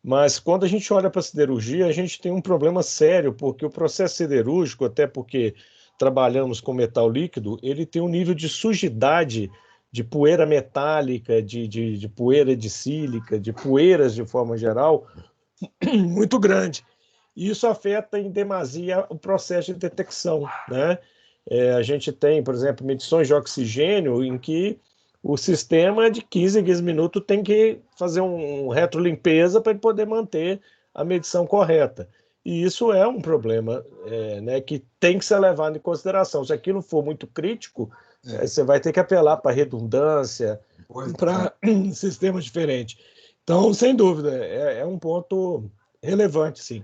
Mas quando a gente olha para a siderurgia, a gente tem um problema sério, porque o processo siderúrgico, até porque trabalhamos com metal líquido, ele tem um nível de sujidade, de poeira metálica, de poeira de sílica, de poeiras de forma geral, muito grande. E isso afeta em demasia o processo de detecção, né? A gente tem, por exemplo, medições de oxigênio em que o sistema de 15 em 15 minutos tem que fazer um retrolimpeza para ele poder manter a medição correta. E isso é um problema né, que tem que ser levado em consideração. Se aquilo for muito crítico, você vai ter que apelar para redundância, para sistemas diferentes. Então, sem dúvida, é um ponto relevante, sim.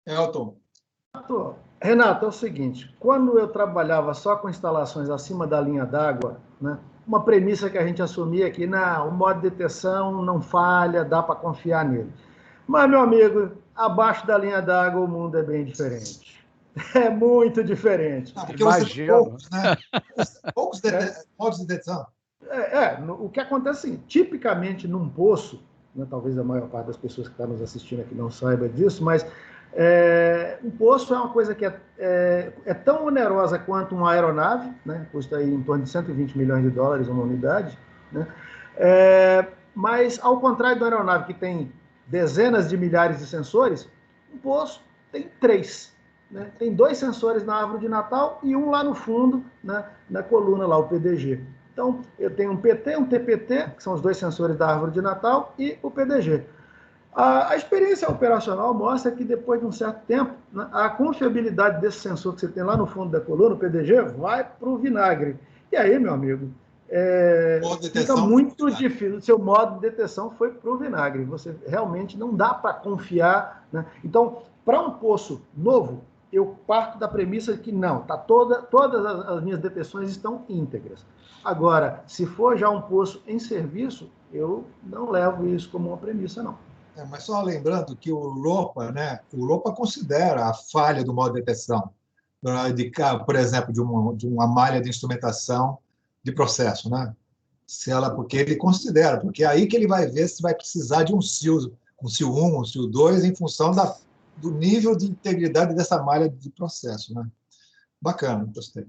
Elton. Renato, é o seguinte, quando eu trabalhava só com instalações acima da linha d'água, né, uma premissa que a gente assumia é que o modo de detecção não falha, dá para confiar nele. Mas, meu amigo, abaixo da linha d'água o mundo é bem diferente. É muito diferente. Porque você tem poucos, né? Poucos modos de detecção. O que acontece é assim, tipicamente num poço, né, talvez a maior parte das pessoas que estão nos assistindo aqui não saiba disso, mas um poço é uma coisa que é tão onerosa quanto uma aeronave, né? Custa aí em torno de 120 milhões de dólares uma unidade, né? Mas, ao contrário da aeronave, que tem dezenas de milhares de sensores, um poço tem 3. Né? Tem 2 sensores na árvore de Natal e um lá no fundo, né, na coluna, lá, o PDG. Então, eu tenho um PT, um TPT, que são os 2 sensores da árvore de Natal, e o PDG. A experiência operacional mostra que, depois de um certo tempo, né, a confiabilidade desse sensor que você tem lá no fundo da coluna, o PDG, vai para o vinagre. E aí, meu amigo, fica muito difícil. O seu modo de detecção foi para o vinagre. Você realmente não dá para confiar, né? Então, para um poço novo, eu parto da premissa de que não, todas as minhas detecções estão íntegras. Agora, se for já um poço em serviço, eu não levo isso como uma premissa, não. Mas só lembrando que o LOPA, né, o LOPA considera a falha do modo de detecção, por exemplo, de uma malha de instrumentação de processo, né? Porque ele considera, porque é aí que ele vai ver se vai precisar de um SIL 1, um SIL 2, em função do nível de integridade dessa malha de processo, né? Bacana, gostei.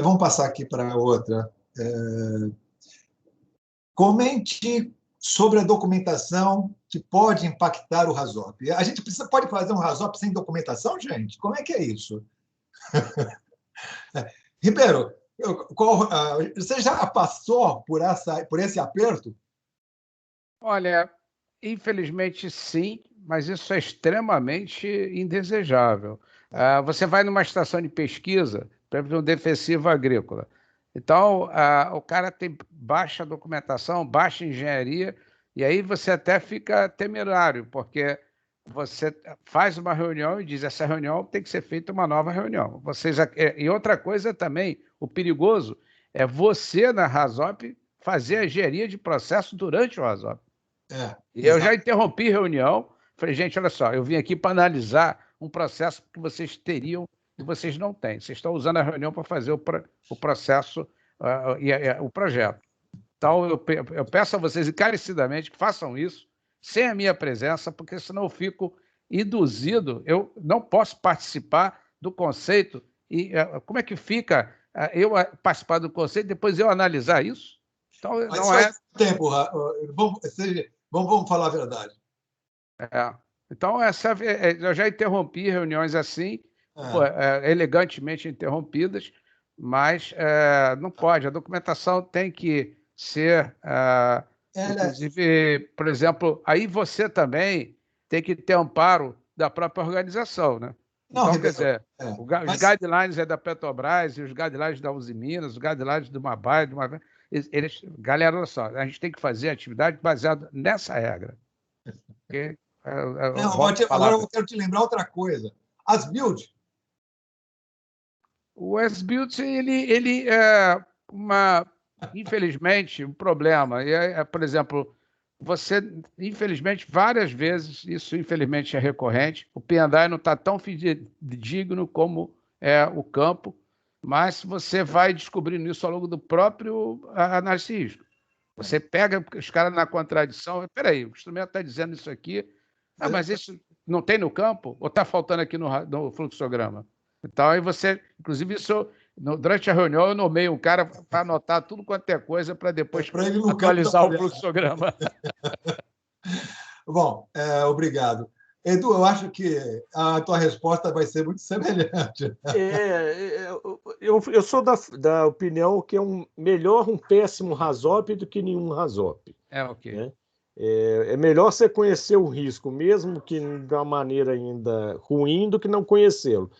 Vamos passar aqui para outra. Comente sobre a documentação que pode impactar o RASOP. A gente pode fazer um RASOP sem documentação, gente? Como é que é isso? Ribeiro, você já passou por esse aperto? Olha, infelizmente sim, mas isso é extremamente indesejável. Você vai numa estação de pesquisa, por exemplo, um defensivo agrícola. Então, o cara tem baixa documentação, baixa engenharia, e aí você até fica temerário, porque você faz uma reunião e diz essa reunião tem que ser feita uma nova reunião. E outra coisa também, o perigoso é você, na RASOP, fazer a engenharia de processo durante o RASOP. E eu já interrompi reunião, falei, gente, olha só, eu vim aqui para analisar um processo que vocês teriam e vocês não têm. Vocês estão usando a reunião para fazer o processo e o projeto. Então, eu peço a vocês encarecidamente que façam isso sem a minha presença, porque senão eu fico induzido, eu não posso participar do conceito. E como é que fica eu participar do conceito e depois eu analisar isso? Então, mas não é... tempo, vamos falar a verdade. Então, eu já interrompi reuniões assim, elegantemente interrompidas, mas não pode. A documentação tem que ser, inclusive, por exemplo, aí você também tem que ter amparo da própria organização, né? Não, então, quer dizer, os guidelines da Petrobras e os guidelines da Uzi Minas, os guidelines do Mabai, galera, olha só, a gente tem que fazer atividade baseada nessa regra. Okay? Agora eu quero te lembrar outra coisa. As build. O as-built, ele é infelizmente, um problema. Por exemplo, você, infelizmente, várias vezes, isso infelizmente é recorrente, o P&I não está tão fidedigno como é o campo, mas você vai descobrindo isso ao longo do próprio análise de risco. Você pega os caras na contradição, espera aí, o instrumento está dizendo isso aqui, mas isso não tem no campo? Ou está faltando aqui no fluxograma? Então, aí você, inclusive, durante a reunião, eu nomeio um cara para anotar tudo quanto é coisa para depois atualizar o fluxograma. Bom, obrigado. Edu, eu acho que a tua resposta vai ser muito semelhante. Eu sou da opinião que é melhor um péssimo RASOP do que nenhum RASOP. Ok. Né? É melhor você conhecer o risco, mesmo que de uma maneira ainda ruim, do que não conhecê-lo.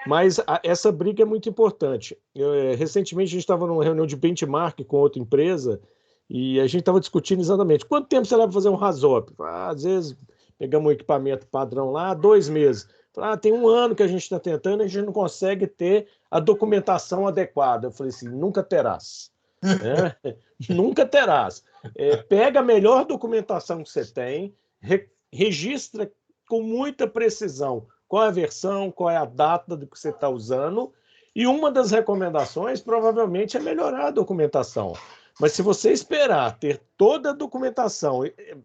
Mas essa briga é muito importante. Recentemente, a gente estava numa reunião de benchmark com outra empresa e a gente estava discutindo exatamente quanto tempo você leva para fazer um RASOP. Às vezes, pegamos um equipamento padrão lá, 2 meses. Tem 1 ano que a gente está tentando e a gente não consegue ter a documentação adequada. Eu falei assim, nunca terás. Nunca terás. Pega a melhor documentação que você tem, registra com muita precisão qual é a versão, qual é a data do que você está usando, e uma das recomendações provavelmente é melhorar a documentação. Mas se você esperar ter toda a documentação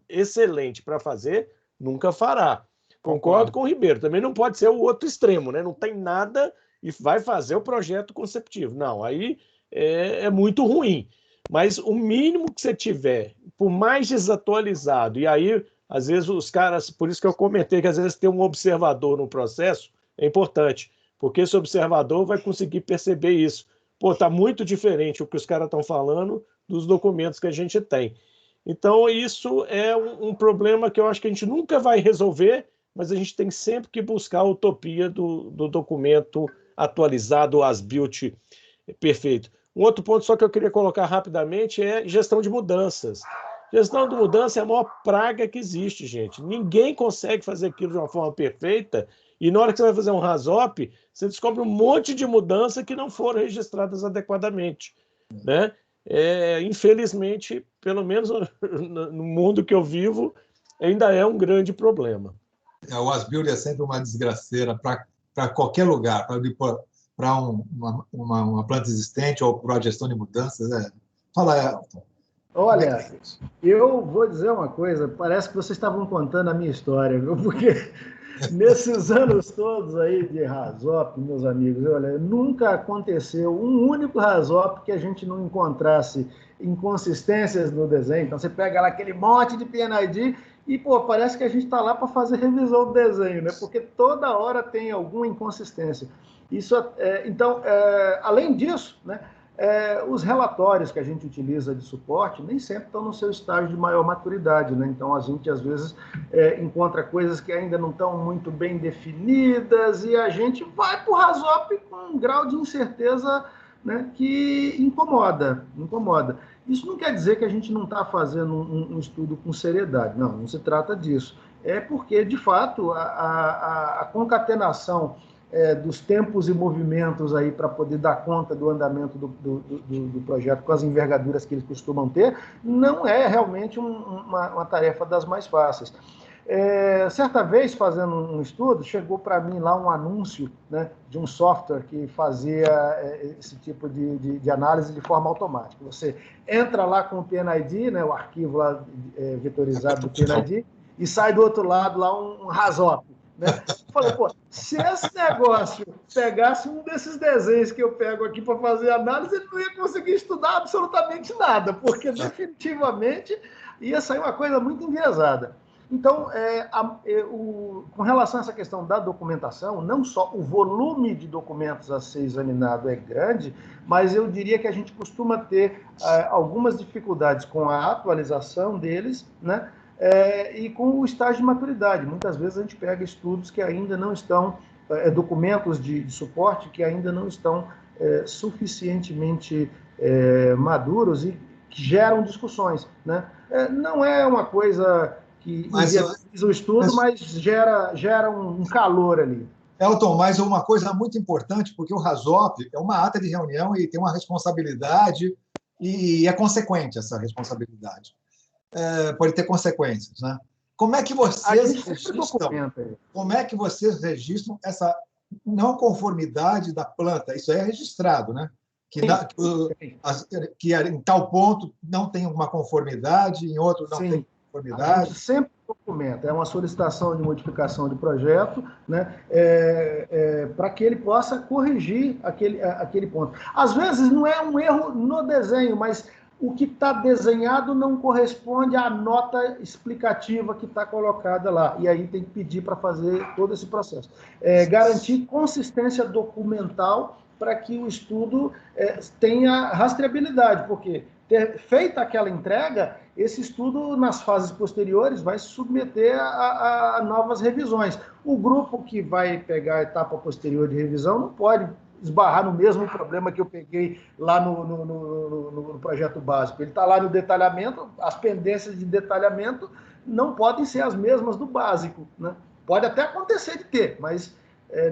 excelente para fazer, nunca fará. Concordo com o Ribeiro. Também não pode ser o outro extremo, né? Não tem nada e vai fazer o projeto conceptivo. Não, aí é muito ruim. Mas o mínimo que você tiver, por mais desatualizado, e aí, às vezes, os caras, por isso que eu comentei que às vezes ter um observador no processo é importante, porque esse observador vai conseguir perceber isso. Está muito diferente o que os caras estão falando dos documentos que a gente tem. Então, isso é um problema que eu acho que a gente nunca vai resolver, mas a gente tem sempre que buscar a utopia do documento atualizado, as build perfeito. Um outro ponto só que eu queria colocar rapidamente é gestão de mudanças. Gestão de mudança é a maior praga que existe, gente. Ninguém consegue fazer aquilo de uma forma perfeita e na hora que você vai fazer um RASOP, você descobre um monte de mudanças que não foram registradas adequadamente, né? Infelizmente, pelo menos no mundo que eu vivo, ainda é um grande problema. O as-build é sempre uma desgraceira para qualquer lugar, para uma planta existente ou para a gestão de mudanças. Fala, Elton. Olha, eu vou dizer uma coisa, parece que vocês estavam contando a minha história, viu? Porque nesses anos todos aí de RASOP, meus amigos, olha, nunca aconteceu um único RASOP que a gente não encontrasse inconsistências no desenho. Então, você pega lá aquele monte de PNID e, pô, parece que a gente está lá para fazer revisão do desenho, né? Porque toda hora tem alguma inconsistência. Então, além disso, né? Os relatórios que a gente utiliza de suporte nem sempre estão no seu estágio de maior maturidade, né? Então, a gente, às vezes, encontra coisas que ainda não estão muito bem definidas e a gente vai para o RASOP com um grau de incerteza, né, que incomoda. Isso não quer dizer que a gente não está fazendo um estudo com seriedade. Não se trata disso. É porque, de fato, a concatenação dos tempos e movimentos aí para poder dar conta do andamento do projeto com as envergaduras que eles costumam ter, não é realmente uma tarefa das mais fáceis. Certa vez, fazendo um estudo, chegou para mim lá um anúncio, né, de um software que fazia esse tipo de análise de forma automática. Você entra lá com o PNID, né, o arquivo lá, vetorizado do PNID, e sai do outro lado lá um RASOP. Né? Falei, pô, se esse negócio pegasse um desses desenhos que eu pego aqui para fazer análise, ele não ia conseguir estudar absolutamente nada, porque definitivamente ia sair uma coisa muito enviesada. Então, com relação a essa questão da documentação, não só o volume de documentos a ser examinado é grande, mas eu diria que a gente costuma ter algumas dificuldades com a atualização deles, né? E com o estágio de maturidade. Muitas vezes a gente pega estudos que ainda não estão, documentos de suporte que ainda não estão suficientemente maduros e que geram discussões, né? Não é uma coisa que inviabiliza o estudo, mas gera um calor ali. Elton, mas uma coisa muito importante, porque o RASOP é uma ata de reunião e tem uma responsabilidade e é consequente essa responsabilidade. Pode ter consequências, né? Como é que vocês registram essa não conformidade da planta? Isso é registrado, né? Que em tal ponto não tem uma conformidade, em outro não tem conformidade. A gente sempre documenta, é uma solicitação de modificação de projeto, né? Para que ele possa corrigir aquele ponto. Às vezes não é um erro no desenho, mas o que está desenhado não corresponde à nota explicativa que está colocada lá. E aí tem que pedir para fazer todo esse processo. Garantir consistência documental para que o estudo tenha rastreabilidade, porque feita aquela entrega, esse estudo, nas fases posteriores, vai se submeter a novas revisões. O grupo que vai pegar a etapa posterior de revisão não pode esbarrar no mesmo problema que eu peguei lá no projeto básico. Ele está lá no detalhamento, as pendências de detalhamento não podem ser as mesmas do básico, né? Pode até acontecer de ter, mas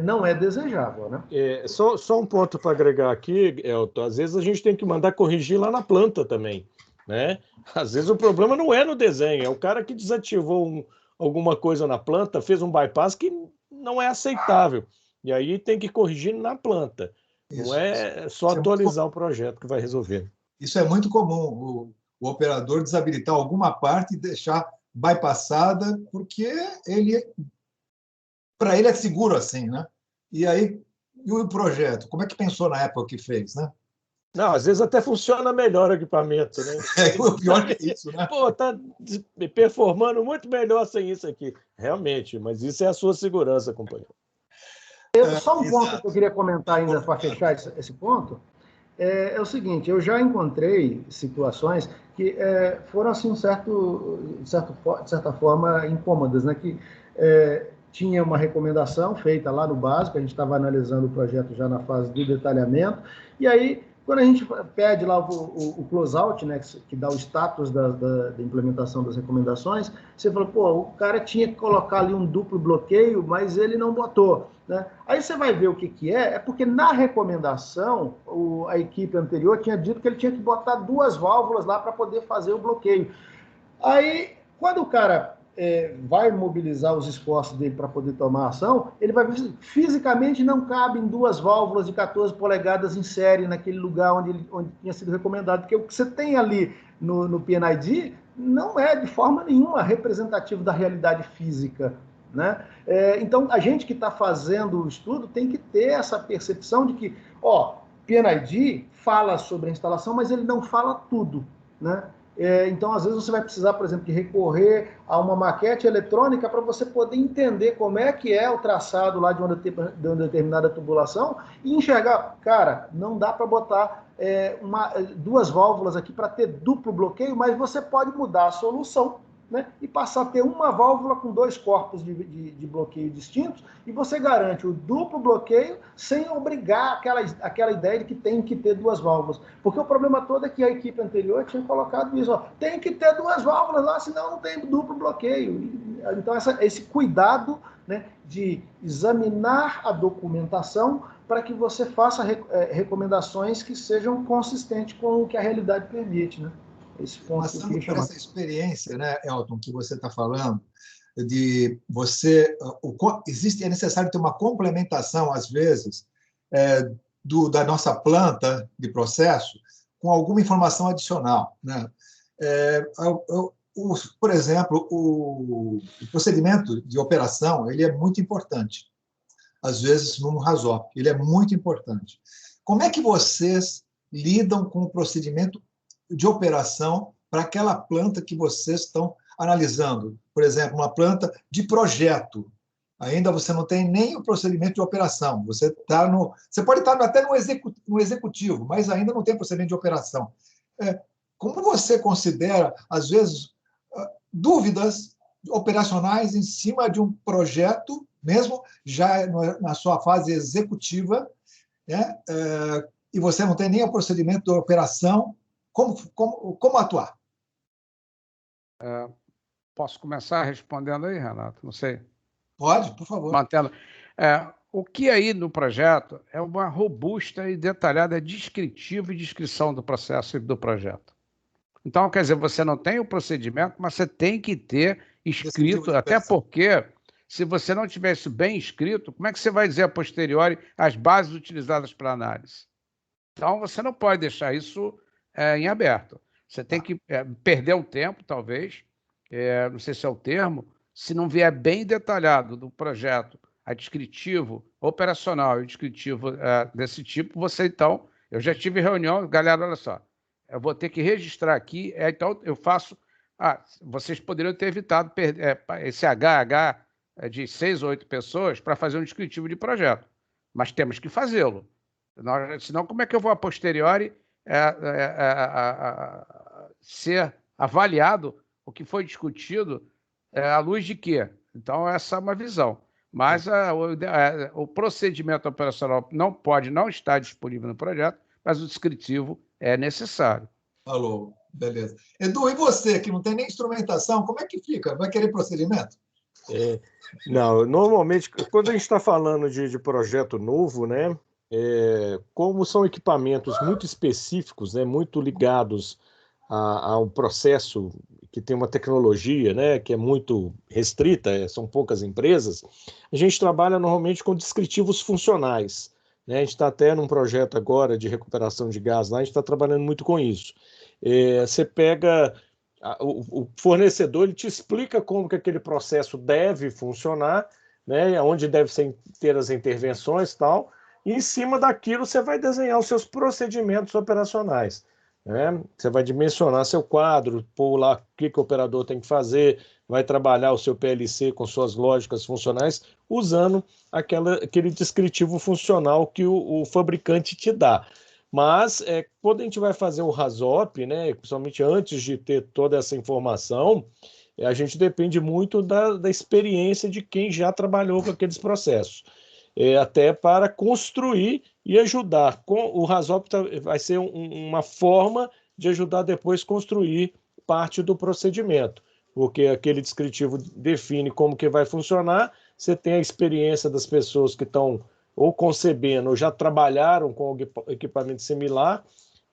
não é desejável, né? Só um ponto para agregar aqui, Elton. Às vezes a gente tem que mandar corrigir lá na planta também, né? Às vezes o problema não é no desenho, é o cara que desativou alguma coisa na planta, fez um bypass que não é aceitável. E aí tem que corrigir na planta. Não é só atualizar o projeto que vai resolver. Isso é muito comum, o operador desabilitar alguma parte e deixar bypassada, porque para ele é seguro assim, né? E aí, e o projeto? Como é que pensou na época que fez, né? Não, às vezes até funciona melhor o equipamento, né? O pior que é isso, né? Pô, tá performando muito melhor sem isso aqui. Realmente, mas isso é a sua segurança, companheiro. Só um ponto que eu queria comentar ainda para fechar esse ponto é o seguinte: eu já encontrei situações que foram assim de certa forma incômodas, né? Que tinha uma recomendação feita lá no básico, a gente estava analisando o projeto já na fase do detalhamento, e aí Quando a gente pede lá o closeout, né, que dá o status da implementação das recomendações, você fala, pô, o cara tinha que colocar ali um duplo bloqueio, mas ele não botou, né? Aí você vai ver o que é porque na recomendação, a equipe anterior tinha dito que ele tinha que botar 2 válvulas lá para poder fazer o bloqueio. Aí, quando o cara vai mobilizar os esforços dele para poder tomar ação, ele vai ver que fisicamente não cabem 2 válvulas de 14 polegadas em série naquele lugar onde tinha sido recomendado, porque o que você tem ali no PNID não é de forma nenhuma representativo da realidade física, né? Então, a gente que está fazendo o estudo tem que ter essa percepção de que, PNID fala sobre a instalação, mas ele não fala tudo, né? Então, às vezes, você vai precisar, por exemplo, de recorrer a uma maquete eletrônica para você poder entender como é que é o traçado lá de uma determinada tubulação e enxergar, cara, não dá para botar 2 válvulas aqui para ter duplo bloqueio, mas você pode mudar a solução, né, e passar a ter uma válvula com 2 corpos de bloqueio distintos, e você garante o duplo bloqueio sem obrigar aquela ideia de que tem que ter 2 válvulas. Porque o problema todo é que a equipe anterior tinha colocado isso, tem que ter 2 válvulas lá, senão não tem duplo bloqueio. Então, esse cuidado, né, de examinar a documentação para que você faça recomendações que sejam consistentes com o que a realidade permite, né? Esse ponto. Passando por essa experiência, né, Elton, que você está falando, de você... é necessário ter uma complementação, às vezes, da nossa planta de processo com alguma informação adicional, né? Por exemplo, o procedimento de operação ele é muito importante. Às vezes, num RASOP, ele é muito importante. Como é que vocês lidam com o procedimento de operação para aquela planta que vocês estão analisando? Por exemplo, uma planta de projeto. Ainda você não tem nem o procedimento de operação. Você pode estar até no executivo, mas ainda não tem procedimento de operação. Como você considera, às vezes, dúvidas operacionais em cima de um projeto, mesmo já na sua fase executiva, né? E você não tem nem o procedimento de operação? Como atuar? Posso começar respondendo aí, Renato? Não sei. Pode, por favor. Mantendo. O que aí no projeto é uma robusta e detalhada descritiva e descrição do processo e do projeto. Então, quer dizer, você não tem o procedimento, mas você tem que ter escrito, até porque, se você não tiver isso bem escrito, como é que você vai dizer a posteriori as bases utilizadas para análise? Então, você não pode deixar isso em aberto. Você tem que perder um tempo, talvez, não sei se é o termo, se não vier bem detalhado do projeto, a descritivo operacional e descritivo desse tipo, você, então, eu já tive reunião, galera, olha só, eu vou ter que registrar aqui, então eu faço... vocês poderiam ter evitado esse HH de 6 ou 8 pessoas para fazer um descritivo de projeto, mas temos que fazê-lo. Senão, como é que eu vou, a posteriori, ser avaliado o que foi discutido à luz de quê? Então, essa é uma visão. Mas o procedimento operacional não pode não estar disponível no projeto, mas o descritivo é necessário. Falou, beleza. Edu, e você, que não tem nem instrumentação, como é que fica? Vai querer procedimento? Não, normalmente, quando a gente está falando de projeto novo, né, como são equipamentos muito específicos, né, muito ligados a um processo que tem uma tecnologia, né, que é muito restrita, são poucas empresas, a gente trabalha normalmente com descritivos funcionais, né? A gente está até num projeto agora de recuperação de gás lá, a gente está trabalhando muito com isso. Você pega o fornecedor, ele te explica como que aquele processo deve funcionar, né, onde deve ter as intervenções e tal, e em cima daquilo você vai desenhar os seus procedimentos operacionais, né? Você vai dimensionar seu quadro, pôr lá o que o operador tem que fazer, vai trabalhar o seu PLC com suas lógicas funcionais, usando aquele descritivo funcional que o fabricante te dá. Mas quando a gente vai fazer o RASOP, né, principalmente antes de ter toda essa informação, a gente depende muito da experiência de quem já trabalhou com aqueles processos. Até para construir e ajudar. O RASOP vai ser uma forma de ajudar depois a construir parte do procedimento, porque aquele descritivo define como que vai funcionar, você tem a experiência das pessoas que estão ou concebendo ou já trabalharam com equipamento similar,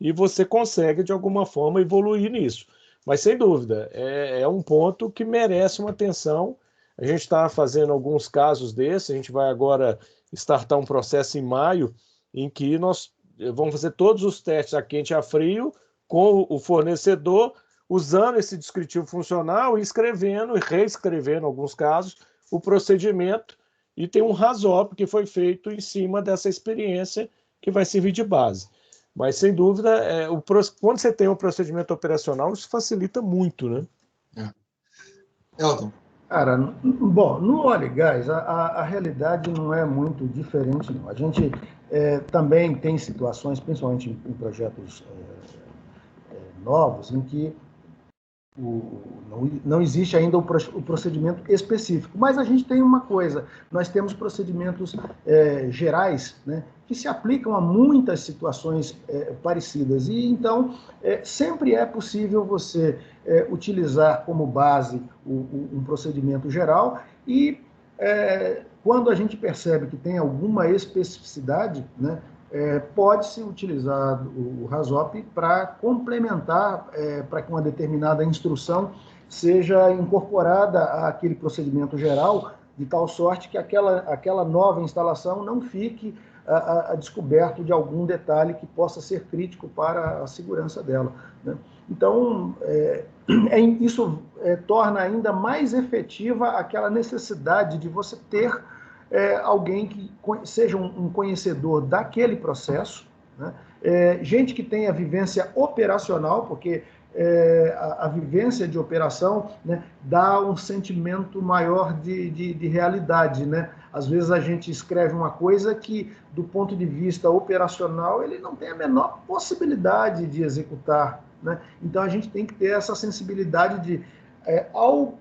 e você consegue, de alguma forma, evoluir nisso. Mas, sem dúvida, é um ponto que merece uma atenção. A gente está fazendo alguns casos desses, a gente vai agora startar um processo em maio, em que nós vamos fazer todos os testes a quente e a frio com o fornecedor, usando esse descritivo funcional e escrevendo e reescrevendo, em alguns casos, o procedimento, e tem um RASOP que foi feito em cima dessa experiência que vai servir de base. Mas, sem dúvida, quando você tem um procedimento operacional, isso facilita muito, né? Elton. Cara, bom, no óleo e gás, a realidade não é muito diferente, não. A gente também tem situações, principalmente em projetos novos, em que não existe ainda o procedimento específico, mas a gente tem uma coisa, nós temos procedimentos gerais, né, que se aplicam a muitas situações parecidas, e então sempre é possível você utilizar como base um procedimento geral, e quando a gente percebe que tem alguma especificidade, né, pode-se utilizar o RASOP para complementar, para que uma determinada instrução seja incorporada àquele procedimento geral, de tal sorte que aquela nova instalação não fique a descoberto de algum detalhe que possa ser crítico para a segurança dela, né? Então, isso torna ainda mais efetiva aquela necessidade de você ter alguém que seja um conhecedor daquele processo, né? Gente que tenha vivência operacional, porque a vivência de operação, né, dá um sentimento maior de realidade, né? Às vezes a gente escreve uma coisa que, do ponto de vista operacional, ele não tem a menor possibilidade de executar, né? Então a gente tem que ter essa sensibilidade de, ao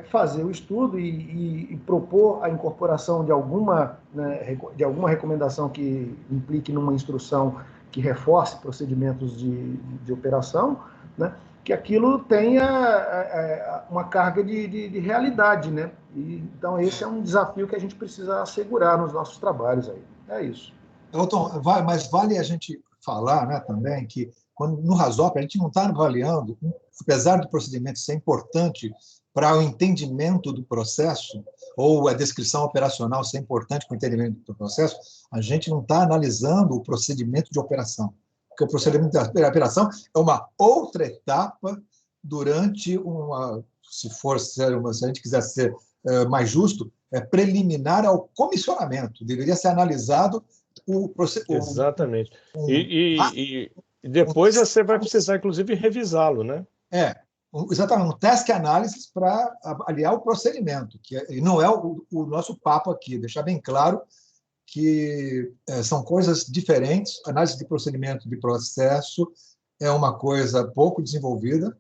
fazer o estudo e propor a incorporação de alguma, né, de alguma recomendação que implique numa instrução que reforce procedimentos de operação, né, que aquilo tenha uma carga de realidade, né? Então, esse é um desafio que a gente precisa assegurar nos nossos trabalhos aí. É isso. Elton, mas vale a gente falar, né, também que no RASOP a gente não está avaliando, apesar do procedimento ser importante para o entendimento do processo, ou a descrição operacional ser importante para o entendimento do processo, a gente não está analisando o procedimento de operação. Porque o procedimento de operação é uma outra etapa durante se a gente quiser ser mais justo, preliminar ao comissionamento. Deveria ser analisado o procedimento. Exatamente. E depois você vai precisar, inclusive, revisá-lo, né? Exatamente, um task analysis para avaliar o procedimento, que não é o nosso papo aqui, deixar bem claro que são coisas diferentes. Análise de procedimento de processo é uma coisa pouco desenvolvida,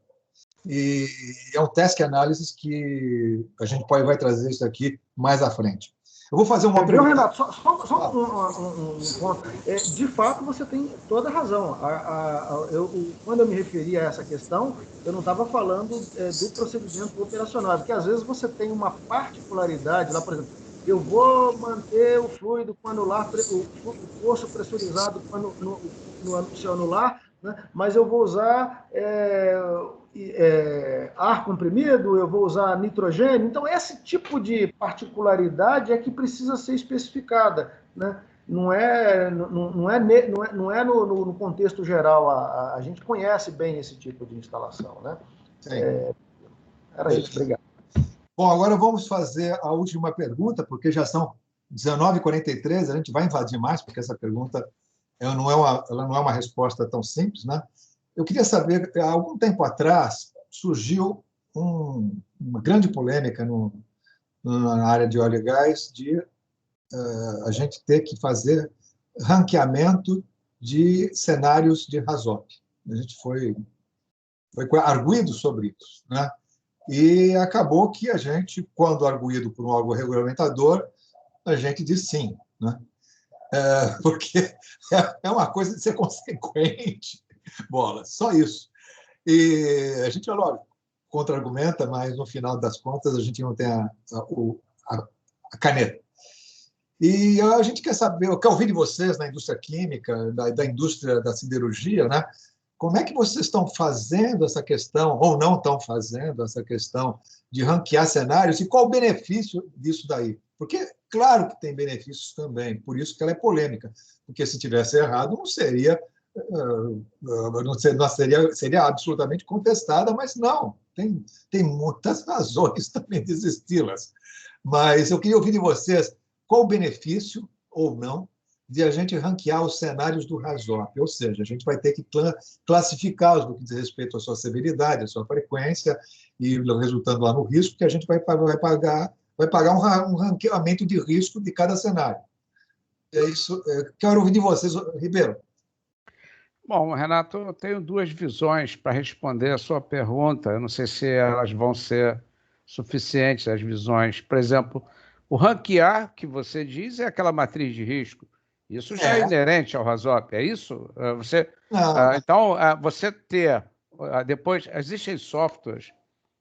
e é um task analysis que a gente vai trazer isso aqui mais à frente. Eu vou fazer uma pergunta. Renato, só um ponto. De fato, você tem toda a razão. Quando eu me referi a essa questão, eu não estava falando do procedimento operacional, porque às vezes você tem uma particularidade lá, por exemplo, eu vou manter o fluido com anular, o poço pressurizado no seu anular, né? Mas eu vou usar ar comprimido, eu vou usar nitrogênio. Então, esse tipo de particularidade é que precisa ser especificada, né? Não é no contexto geral. A gente conhece bem esse tipo de instalação, né? Era isso, obrigado. Bom, agora vamos fazer a última pergunta, porque já são 19h43, a gente vai invadir mais, porque essa pergunta ela não é uma resposta tão simples, né? Eu queria saber, há algum tempo atrás, surgiu uma grande polêmica na área de óleo e gás de a gente ter que fazer ranqueamento de cenários de RASOP. A gente foi arguido sobre isso, né? E acabou que a gente, quando arguído por um órgão regulamentador, a gente disse sim, né? porque é uma coisa de ser consequente, bola, só isso. E a gente, lógico, contra-argumenta, mas no final das contas a gente não tem a caneta. E a gente quer saber, eu quero ouvir de vocês na indústria química, da indústria da siderurgia, né? Como é que vocês estão fazendo essa questão, ou não estão fazendo essa questão de ranquear cenários, e qual o benefício disso daí? Porque, claro que tem benefícios também, por isso que ela é polêmica, porque se tivesse errado, não seria, seria absolutamente contestada, mas não, tem muitas razões também de existi-las. Mas eu queria ouvir de vocês qual o benefício, ou não, de a gente ranquear os cenários do RASOP, ou seja, a gente vai ter que classificá-los no que diz respeito à sua severidade, à sua frequência, e resultando lá no risco, que a gente vai pagar um ranqueamento de risco de cada cenário. É isso. Quero ouvir de vocês, Ribeiro. Bom, Renato, eu tenho duas visões para responder a sua pergunta. Eu não sei se elas vão ser suficientes, as visões. Por exemplo, o ranquear, que você diz, é aquela matriz de risco. Isso já é inerente ao RASOP, é isso? Então, você ter... Depois, existem softwares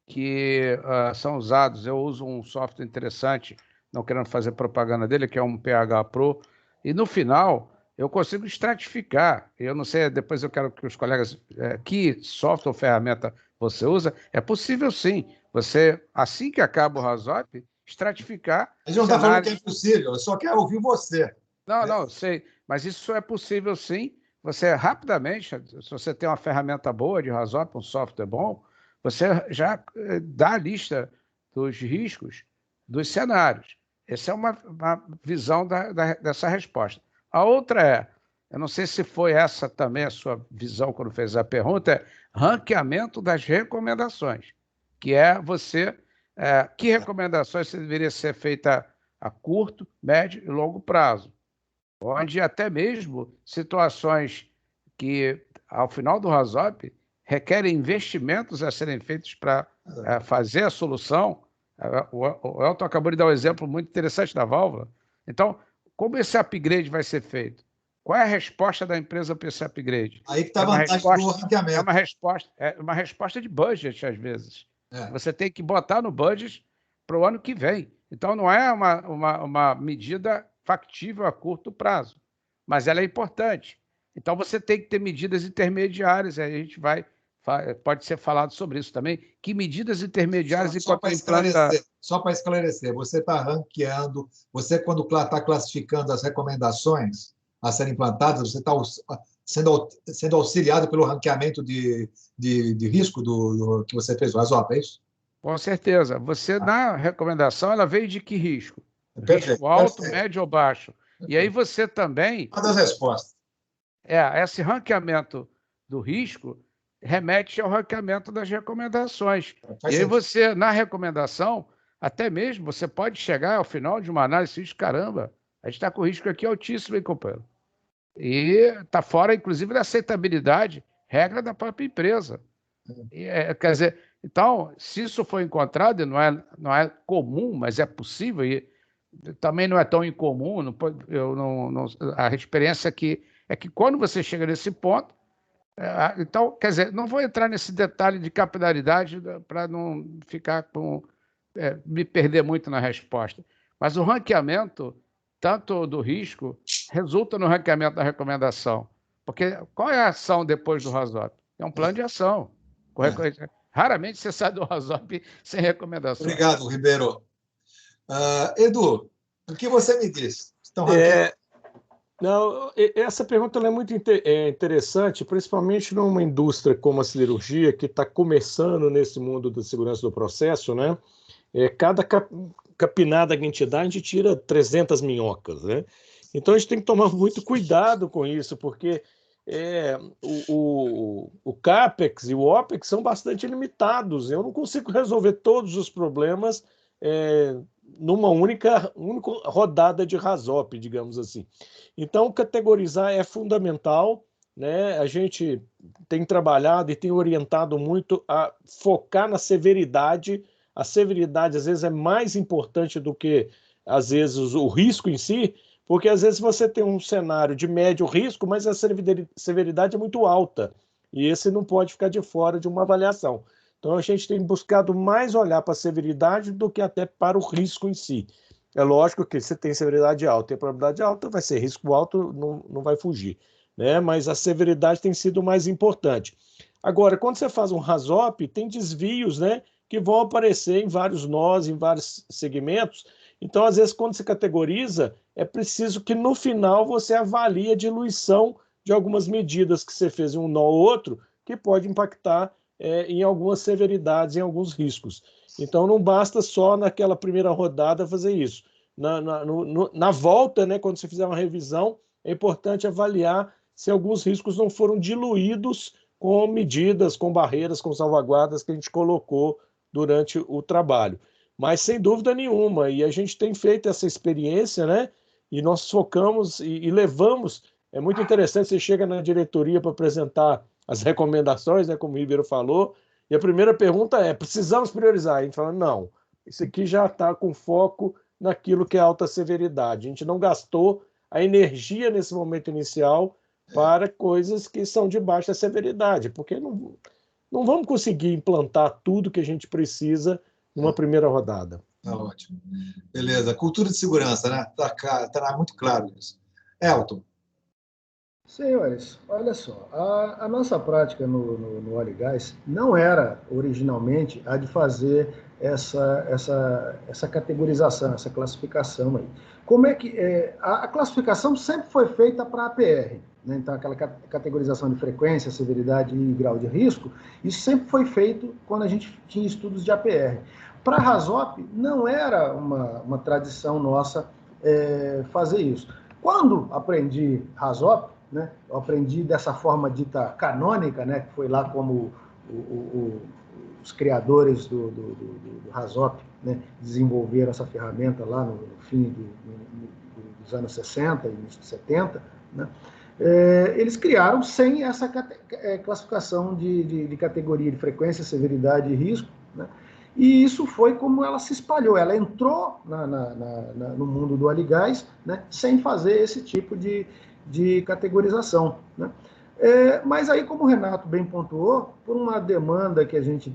que são usados. Eu uso um software interessante, não querendo fazer propaganda dele, que é um PH Pro, e no final eu consigo estratificar. Eu não sei, depois eu quero que os colegas... que software ou ferramenta você usa? É possível, sim. Você, assim que acaba o RASOP, estratificar... A gente não está falando que é impossível, eu só quero ouvir você. Não, sei. Mas isso é possível, sim. Você, rapidamente, se você tem uma ferramenta boa de RASOP, um software bom, você já dá a lista dos riscos dos cenários. Essa é uma visão dessa resposta. A outra eu não sei se foi essa também a sua visão quando fez a pergunta, é ranqueamento das recomendações, que é você, que recomendações você deveria ser feita a curto, médio e longo prazo, onde até mesmo situações que, ao final do RASOP, requerem investimentos a serem feitos para fazer a solução. O Elton acabou de dar um exemplo muito interessante da válvula. Então, como esse upgrade vai ser feito? Qual é a resposta da empresa para esse upgrade? Aí que está a vantagem do ranqueamento. É uma resposta de budget, às vezes. Você tem que botar no budget para o ano que vem. Então, não é uma medida factível a curto prazo, mas ela é importante. Então, você tem que ter medidas intermediárias, aí a gente pode ser falado sobre isso também. Que medidas intermediárias só para esclarecer, você está ranqueando, você quando está classificando as recomendações a serem implantadas, você está sendo auxiliado pelo ranqueamento de risco do que você fez, o RASOP, é isso? Com certeza. Você, na recomendação, ela veio de que risco? Perfeito, risco alto, médio ou baixo? E aí você também... Uma das respostas. Esse ranqueamento do risco remete ao ranqueamento das recomendações. E aí você, na recomendação, até mesmo, você pode chegar ao final de uma análise e dizer, caramba, a gente está com risco aqui altíssimo, hein, companheiro? E está fora, inclusive, da aceitabilidade, regra da própria empresa. Quer dizer, então, se isso for encontrado, e não é comum, mas é possível, e também não é tão incomum, a experiência aqui é que quando você chega nesse ponto, então, quer dizer, não vou entrar nesse detalhe de capilaridade para não ficar me perder muito na resposta, mas o ranqueamento, tanto do risco, resulta no ranqueamento da recomendação, porque qual é a ação depois do RASOP? É um plano de ação. Raramente você sai do RASOP sem recomendação. Obrigado, Ribeiro. Edu, o que você me diz? Não, essa pergunta é muito interessante, principalmente numa indústria como a siderurgia, que está começando nesse mundo da segurança do processo, né? Cada capinada que a gente dá, a gente tira 300 minhocas, né? Então, a gente tem que tomar muito cuidado com isso, porque o CAPEX e o OPEX são bastante limitados. Eu não consigo resolver todos os problemas numa única rodada de RASOP, digamos assim. Então, categorizar é fundamental, né? A gente tem trabalhado e tem orientado muito a focar na severidade. A severidade, às vezes, é mais importante do que, às vezes, o risco em si, Porque às vezes você tem um cenário de médio risco, mas a severidade é muito alta, e esse não pode ficar de fora de uma avaliação. Então a gente tem buscado mais olhar para a severidade do que até para o risco em si. É lógico que se tem severidade alta e probabilidade alta, vai ser risco alto, não vai fugir, né? Mas a severidade tem sido mais importante. Agora, quando você faz um RASOP, tem desvios, né, que vão aparecer em vários nós, em vários segmentos. Então, às vezes, quando se categoriza, é preciso que no final você avalie a diluição de algumas medidas que você fez em um nó ou outro, que pode impactar em algumas severidades, em alguns riscos. Então, não basta só naquela primeira rodada fazer isso. Na volta, né, quando você fizer uma revisão, é importante avaliar se alguns riscos não foram diluídos com medidas, com barreiras, com salvaguardas que a gente colocou durante o trabalho. Mas, sem dúvida nenhuma, e a gente tem feito essa experiência, né? E nós focamos e levamos. É muito interessante, você chega na diretoria para apresentar as recomendações, né, como o Ribeiro falou, e a primeira pergunta é: precisamos priorizar? A gente fala: não, isso aqui já está com foco naquilo que é alta severidade. A gente não gastou a energia nesse momento inicial para coisas que são de baixa severidade, porque não vamos conseguir implantar tudo que a gente precisa numa primeira rodada. Tá ótimo. Beleza. Cultura de segurança, né? Tá muito claro isso. Elton. Senhores, olha só, a nossa prática no óleo e gás não era originalmente a de fazer essa categorização, essa classificação aí. Como é que a classificação sempre foi feita para APR, né? Então aquela categorização de frequência, severidade e grau de risco, isso sempre foi feito quando a gente tinha estudos de APR. Para a RASOP não era uma tradição nossa fazer isso. Quando aprendi RASOP, né, eu aprendi dessa forma dita canônica, né, que foi lá como os criadores do RASOP, né, desenvolveram essa ferramenta lá no fim dos anos 60 e início de 70, né, eles criaram sem essa classificação de categoria de frequência, severidade e risco, né, e isso foi como ela se espalhou. Ela entrou no mundo do óleo e gás, né, sem fazer esse tipo de categorização, né? Mas aí, como o Renato bem pontuou, por uma demanda que a gente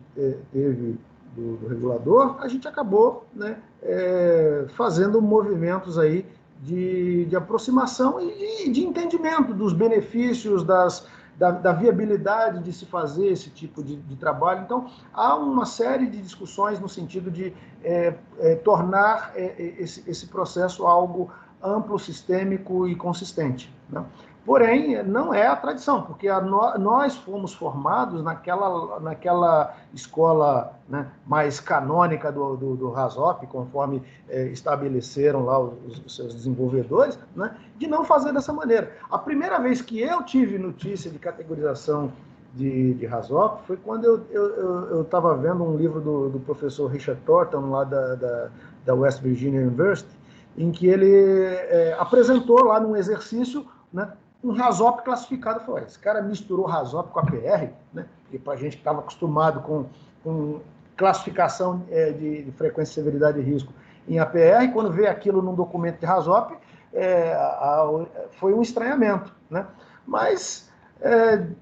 teve do regulador, a gente acabou, né, fazendo movimentos aí de aproximação e de entendimento dos benefícios, da viabilidade de se fazer esse tipo de trabalho. Então, há uma série de discussões no sentido de tornar esse processo algo amplo, sistêmico e consistente, né? Porém, não é a tradição, porque nós fomos formados naquela escola, né, mais canônica do RASOP, conforme estabeleceram lá os seus desenvolvedores, né, de não fazer dessa maneira. A primeira vez que eu tive notícia de categorização de RASOP foi quando eu estava vendo um livro do professor Richard Thornton, lá da West Virginia University, em que ele apresentou lá num exercício, né, um RASOP classificado. Falei: esse cara misturou RASOP com APR, né? E para a gente que estava acostumado com classificação de frequência, severidade e risco em APR, quando vê aquilo num documento de RASOP, foi um estranhamento, né? Mas,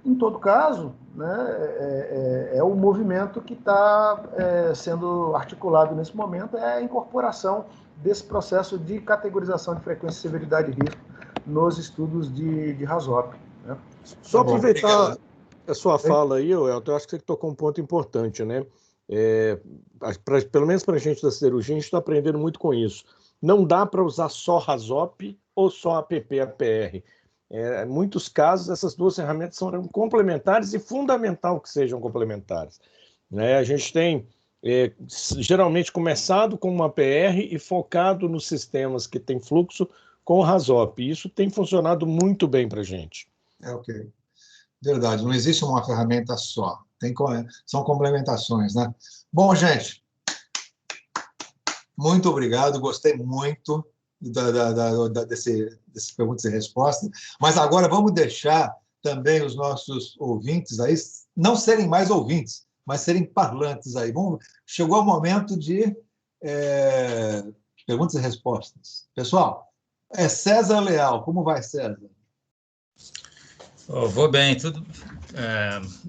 em todo caso, né, é o movimento que está sendo articulado nesse momento, é a incorporação desse processo de categorização de frequência, severidade e risco nos estudos de RASOP, né? Só aproveitar a sua fala aí, Elton, eu acho que você tocou um ponto importante, né? Pelo menos para a gente da siderurgia, a gente está aprendendo muito com isso. Não dá para usar só RASOP ou só APP-APR. Em muitos casos, essas duas ferramentas são complementares e fundamental que sejam complementares, né? A gente tem geralmente começado com uma APR e focado nos sistemas que têm fluxo com o RASOP. Isso tem funcionado muito bem para a gente. Ok. Verdade, não existe uma ferramenta só. São complementações, né? Bom, gente, muito obrigado, gostei muito desse perguntas e respostas, mas agora vamos deixar também os nossos ouvintes aí não serem mais ouvintes, mas serem parlantes aí. Chegou o momento de perguntas e respostas. Pessoal, É César Leal. Como vai, César? Vou bem, tudo.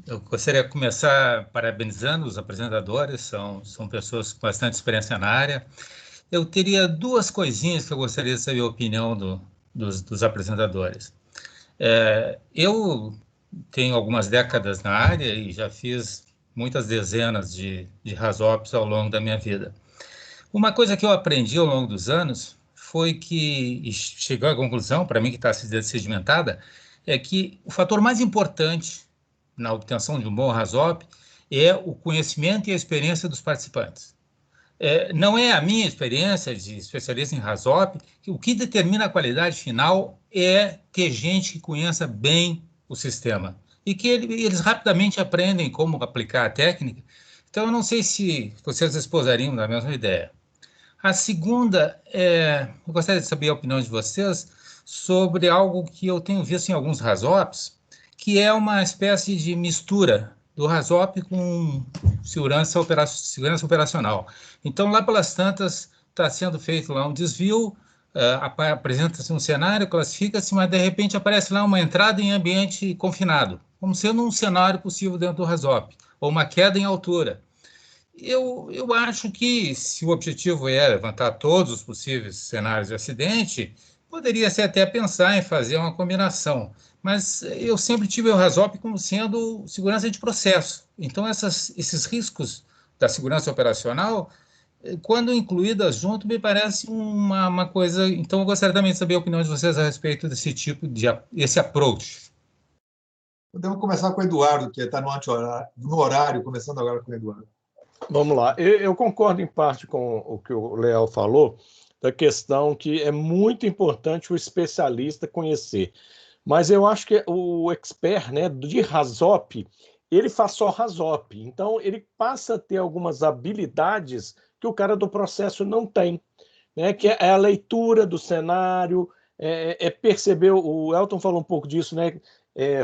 Eu gostaria de começar parabenizando os apresentadores, são pessoas com bastante experiência na área. Eu teria duas coisinhas que eu gostaria de saber a opinião dos apresentadores. Eu tenho algumas décadas na área e já fiz muitas dezenas de RASOPs ao longo da minha vida. Uma coisa que eu aprendi ao longo dos anos foi que, e chegou à conclusão, para mim que está sedimentada, é que o fator mais importante na obtenção de um bom RASOP é o conhecimento e a experiência dos participantes. Não é a minha experiência de especialista em RASOP, que o que determina a qualidade final é ter gente que conheça bem o sistema e que eles rapidamente aprendem como aplicar a técnica. Então, eu não sei se vocês esposariam da mesma ideia. A segunda, eu gostaria de saber a opinião de vocês sobre algo que eu tenho visto em alguns RASOPs, que é uma espécie de mistura do RASOP com segurança operacional. Então, lá pelas tantas, está sendo feito lá um desvio, apresenta-se um cenário, classifica-se, mas de repente aparece lá uma entrada em ambiente confinado, como sendo um cenário possível dentro do RASOP, ou uma queda em altura. Eu acho que, se o objetivo é levantar todos os possíveis cenários de acidente, poderia ser até pensar em fazer uma combinação. Mas eu sempre tive o RASOP como sendo segurança de processo. Então, esses riscos da segurança operacional, quando incluídas junto, me parece uma coisa... Então, eu gostaria também de saber a opinião de vocês a respeito desse tipo esse approach. Podemos começar com o Eduardo, que está no horário, começando agora com o Eduardo. Vamos lá. Eu concordo em parte com o que o Leal falou, da questão que é muito importante o especialista conhecer. Mas eu acho que o expert, né, de RASOP, ele faz só RASOP. Então, ele passa a ter algumas habilidades que o cara do processo não tem, né, que é a leitura do cenário, perceber, o Elton falou um pouco disso, né,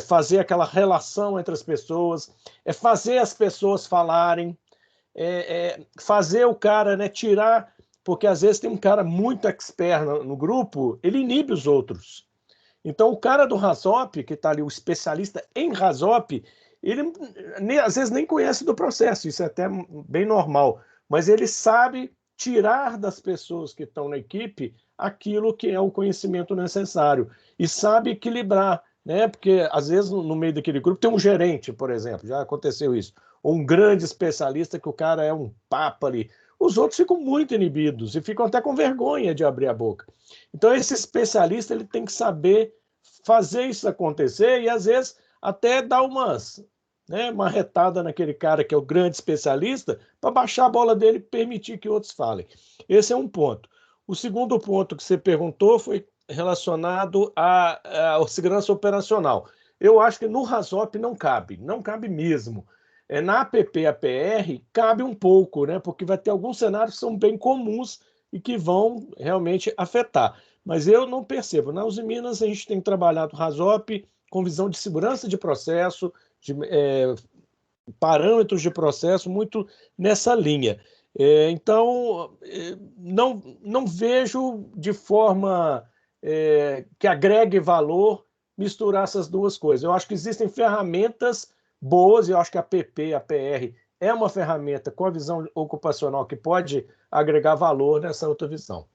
fazer aquela relação entre as pessoas, fazer as pessoas falarem, fazer o cara, né, tirar, porque às vezes tem um cara muito expert no grupo, ele inibe os outros. Então o cara do RASOP, que está ali, o especialista em RASOP, ele às vezes nem conhece do processo, isso é até bem normal, mas ele sabe tirar das pessoas que estão na equipe aquilo que é o conhecimento necessário e sabe equilibrar, né? Porque às vezes no meio daquele grupo tem um gerente, por exemplo, já aconteceu isso, ou um grande especialista que o cara é um papa ali. Os outros ficam muito inibidos e ficam até com vergonha de abrir a boca. Então, esse especialista ele tem que saber fazer isso acontecer e, às vezes, até dar uma retada naquele cara que é o grande especialista para baixar a bola dele e permitir que outros falem. Esse é um ponto. O segundo ponto que você perguntou foi relacionado à segurança operacional. Eu acho que no RASOP não cabe mesmo. Na APP, APR, cabe um pouco, né? Porque vai ter alguns cenários que são bem comuns e que vão realmente afetar. Mas eu não percebo. Na Uzi Minas, a gente tem trabalhado RASOP com visão de segurança de processo, de parâmetros de processo, muito nessa linha. Então, não vejo de forma que agregue valor misturar essas duas coisas. Eu acho que existem ferramentas boas, e eu acho que a APP, a PR, é uma ferramenta com a visão ocupacional que pode agregar valor nessa outra visão.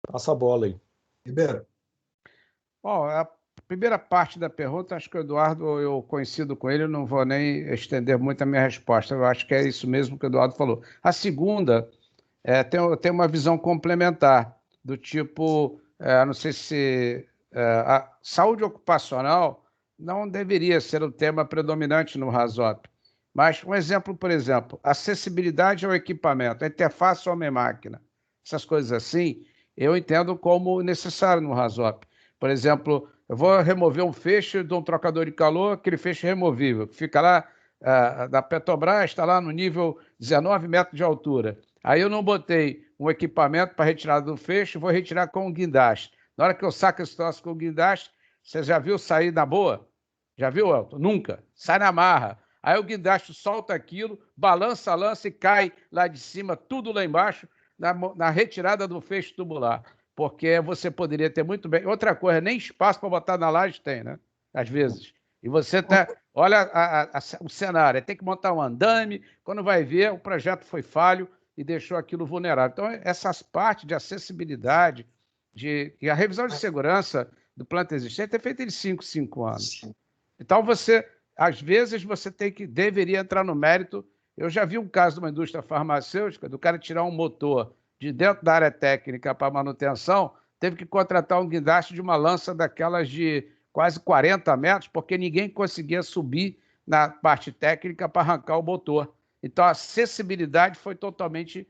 Passa a bola aí. Ribeiro. Bom, a primeira parte da pergunta, acho que o Eduardo, eu coincido com ele, não vou nem estender muito a minha resposta, eu acho que é isso mesmo que o Eduardo falou. A segunda, tem uma visão complementar, do tipo, não sei se a saúde ocupacional não deveria ser o tema predominante no RASOP. Mas um exemplo, por exemplo, acessibilidade ao equipamento, a interface homem-máquina, essas coisas assim, eu entendo como necessário no RASOP. Por exemplo, eu vou remover um feixe de um trocador de calor, aquele feixe removível, que fica lá, da Petrobras, está lá no nível 19 metros de altura. Aí eu não botei um equipamento para retirada do feixe, vou retirar com um guindaste. Na hora que eu saco esse troço com o guindaste, você já viu sair na boa? Já viu, Elton? Nunca. Sai na marra. Aí o guindaste solta aquilo, balança a lança e cai lá de cima, tudo lá embaixo, na retirada do feixe tubular. porque você poderia ter muito bem... Outra coisa, nem espaço para botar na laje tem, né? Às vezes. E você olha o cenário, tem que montar um andame, quando vai ver, o projeto foi falho e deixou aquilo vulnerável. Então, essas partes de acessibilidade, e a revisão de segurança do planta existente é feita em 5 anos. Então, às vezes, você deveria entrar no mérito. Eu já vi um caso de uma indústria farmacêutica, do cara tirar um motor de dentro da área técnica para manutenção, teve que contratar um guindaste de uma lança daquelas de quase 40 metros, porque ninguém conseguia subir na parte técnica para arrancar o motor. Então, a acessibilidade foi totalmente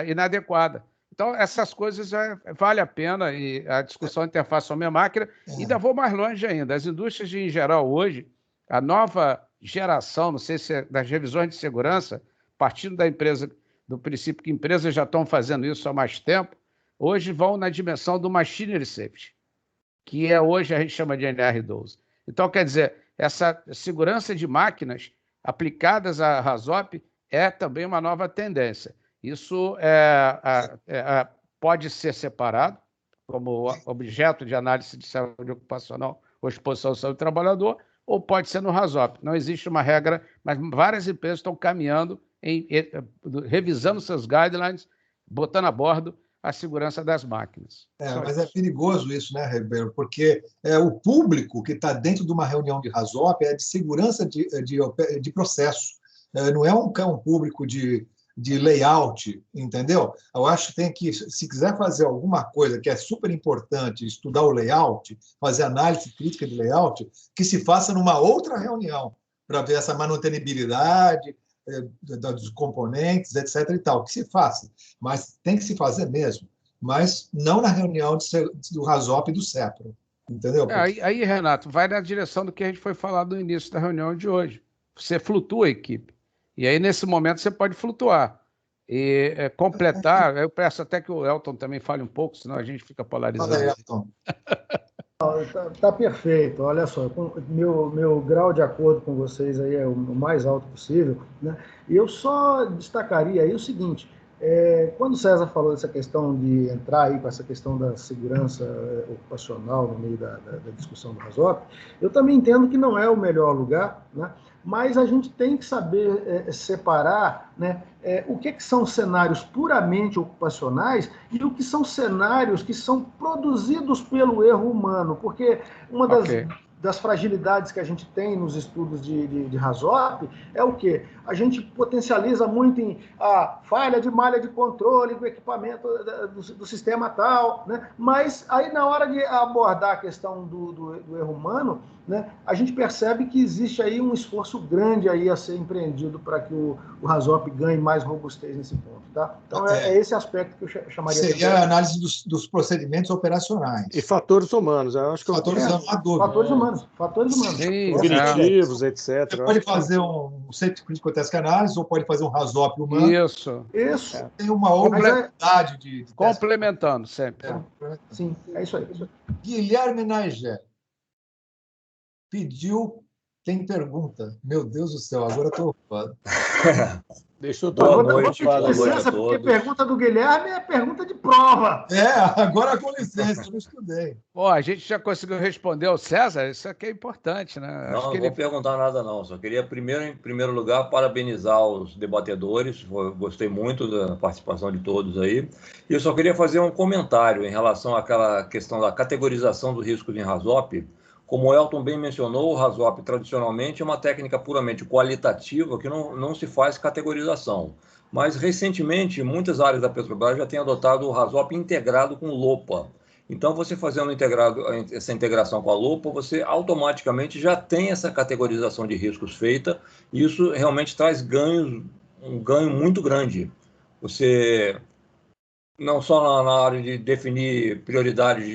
inadequada. Então, essas coisas vale a pena, e a discussão interface homem-máquina, e ainda vou mais longe ainda. As indústrias, em geral, hoje, a nova geração, não sei se é das revisões de segurança, partindo do princípio que empresas já estão fazendo isso há mais tempo, hoje vão na dimensão do machinery safety, que hoje a gente chama de NR12. Então, quer dizer, essa segurança de máquinas aplicadas à RASOP é também uma nova tendência. Isso pode ser separado como objeto de análise de saúde ocupacional ou exposição à saúde do trabalhador, ou pode ser no RASOP. Não existe uma regra, mas várias empresas estão caminhando, revisando seus guidelines, botando a bordo a segurança das máquinas. Mas é perigoso isso, né, Ribeiro? Porque o público que está dentro de uma reunião de RASOP é de segurança de processo. Não é um público de layout, entendeu? Eu acho que tem que, se quiser fazer alguma coisa que é super importante, estudar o layout, fazer análise crítica de layout, que se faça numa outra reunião, para ver essa manutenibilidade dos componentes, etc. e tal, que se faça. Mas tem que se fazer mesmo, mas não na reunião do RASOP e do CEPRA, entendeu? Aí, Renato, vai na direção do que a gente foi falar no início da reunião de hoje. Você flutua a equipe. E aí, nesse momento, você pode flutuar. E completar, eu peço até que o Elton também fale um pouco, senão a gente fica polarizado. Fala aí, Elton. Tá perfeito. Olha só, meu grau de acordo com vocês aí é o mais alto possível, né? E eu só destacaria aí o seguinte: quando o César falou dessa questão de entrar aí com essa questão da segurança ocupacional no meio da discussão do RASOP, eu também entendo que não é o melhor lugar, né? Mas a gente tem que saber separar, né, o que são cenários puramente ocupacionais e o que são cenários que são produzidos pelo erro humano, porque uma das fragilidades que a gente tem nos estudos de RASOP é o quê? A gente potencializa muito em a falha de malha de controle do equipamento do sistema tal, né? Mas aí na hora de abordar a questão do erro humano, né, a gente percebe que existe aí um esforço grande aí a ser empreendido para que o RASOP ganhe mais robustez nesse ponto, tá? Então é esse aspecto que eu chamaria... Seria a análise dos procedimentos operacionais. E fatores humanos, eu acho que... Fatores humanos. Fatores humanos. Cognitivos, etc. Você pode fazer um Safety Critical Task Analysis ou pode fazer um RASOP humano. Isso. Tem uma oportunidade de complementando sempre. Sim, é isso aí. Guilherme Nager pediu... Tem pergunta. Meu Deus do céu, agora estou ocupado. Deixa eu boa noite a todos. Porque pergunta do Guilherme é pergunta de prova. Agora com licença, eu não estudei. A gente já conseguiu responder ao César, isso aqui é importante, né? Não vou perguntar nada não, só queria em primeiro lugar parabenizar os debatedores, gostei muito da participação de todos aí, e eu só queria fazer um comentário em relação àquela questão da categorização do risco em RASOP. Como o Elton bem mencionou, o RASOP tradicionalmente é uma técnica puramente qualitativa que não se faz categorização. Mas, recentemente, muitas áreas da Petrobras já têm adotado o RASOP integrado com LOPA. Então, você fazendo essa integração com a LOPA, você automaticamente já tem essa categorização de riscos feita, e isso realmente traz um ganho muito grande. Você... não só na área de definir prioridades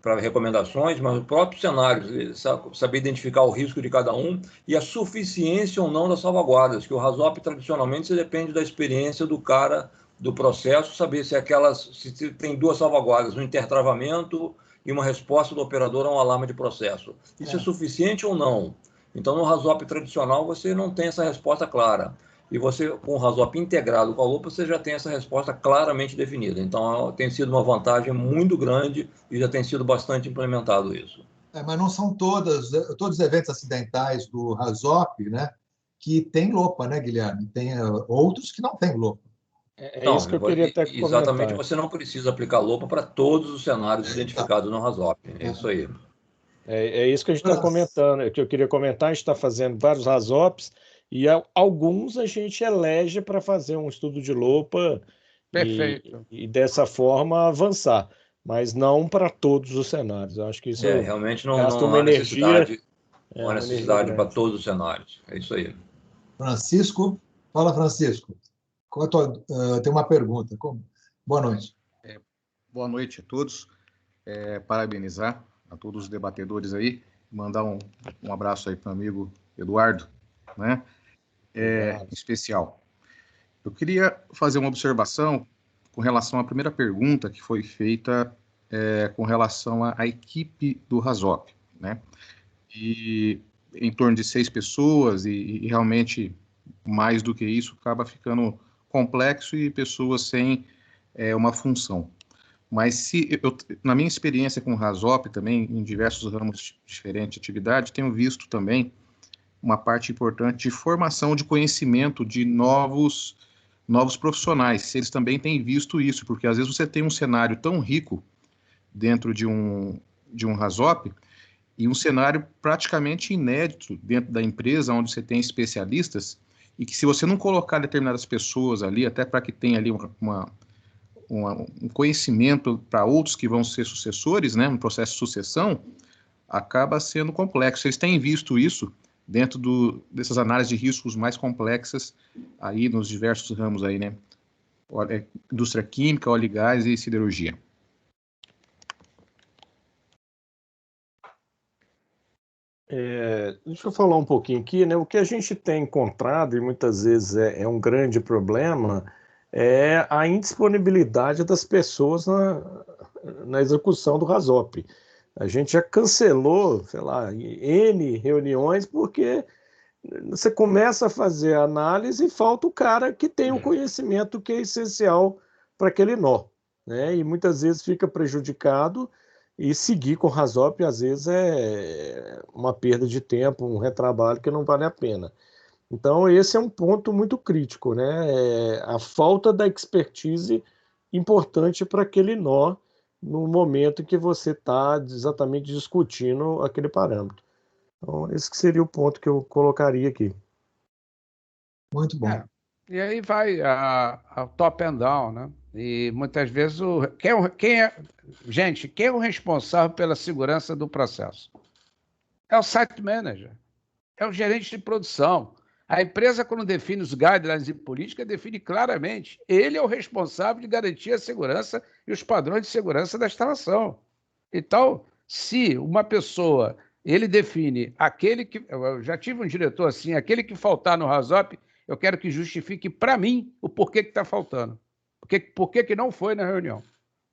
para recomendações, mas o próprio cenário, saber identificar o risco de cada um e a suficiência ou não das salvaguardas, que o RASOP tradicionalmente se depende da experiência do cara do processo, saber se tem 2 salvaguardas, um intertravamento e uma resposta do operador a um alarme de processo. Isso é suficiente ou não? Então, no RASOP tradicional, você não tem essa resposta clara. e você, com o RASOP integrado com a LOPA, você já tem essa resposta claramente definida. Então, tem sido uma vantagem muito grande e já tem sido bastante implementado isso. Mas não são todos os eventos acidentais do RASOP, né, que tem LOPA, né, Guilherme? Tem outros que não têm LOPA. É isso que eu queria até comentar. Exatamente, você não precisa aplicar LOPA para todos os cenários identificados no RASOP. É isso aí. É isso que a gente está comentando, que eu queria comentar. A gente está fazendo vários RASOPs e alguns a gente elege para fazer um estudo de LOPA e dessa forma avançar, mas não para todos os cenários. Eu acho que isso realmente não uma há energia. necessidade para todos os cenários. É isso aí. Francisco, fala, Francisco. Tem uma pergunta. Boa noite. Boa noite a todos. Parabenizar a todos os debatedores aí, mandar um abraço aí para o amigo Eduardo, né? Em especial. Eu queria fazer uma observação com relação à primeira pergunta que foi feita com relação à equipe do RASOP, né? E em torno de 6 pessoas e realmente mais do que isso acaba ficando complexo e pessoas sem uma função. Mas na minha experiência com o RASOP também, em diversos ramos diferentes de atividade, tenho visto também uma parte importante de formação de conhecimento de novos profissionais. Eles também têm visto isso, porque às vezes você tem um cenário tão rico dentro de um RASOP e um cenário praticamente inédito dentro da empresa, onde você tem especialistas, e que se você não colocar determinadas pessoas ali, até para que tenha ali um conhecimento para outros que vão ser sucessores, né, um processo de sucessão, acaba sendo complexo. Vocês têm visto isso dentro dessas análises de riscos mais complexas aí nos diversos ramos aí, né? Indústria química, óleo e gás e siderurgia. Deixa eu falar um pouquinho aqui, né? O que a gente tem encontrado, e muitas vezes é um grande problema, é a indisponibilidade das pessoas na execução do RASOP. A gente já cancelou, sei lá, N reuniões, porque você começa a fazer a análise e falta o cara que tem o conhecimento que é essencial para aquele nó, né? E muitas vezes fica prejudicado. E seguir com o RASOP, às vezes, é uma perda de tempo, um retrabalho que não vale a pena. Então, esse é um ponto muito crítico, né? A falta da expertise importante para aquele nó no momento em que você está exatamente discutindo aquele parâmetro. Então, esse que seria o ponto que eu colocaria aqui. Muito bom. E aí vai a top and down, né? E muitas vezes quem é o responsável pela segurança do processo? É o site manager, é o gerente de produção. A empresa, quando define os guidelines e política, define claramente. Ele é o responsável de garantir a segurança e os padrões de segurança da instalação. Então, se uma pessoa, ele define aquele que... Eu já tive um diretor assim, aquele que faltar no RASOP, eu quero que justifique para mim o porquê que está faltando. Por que não foi na reunião?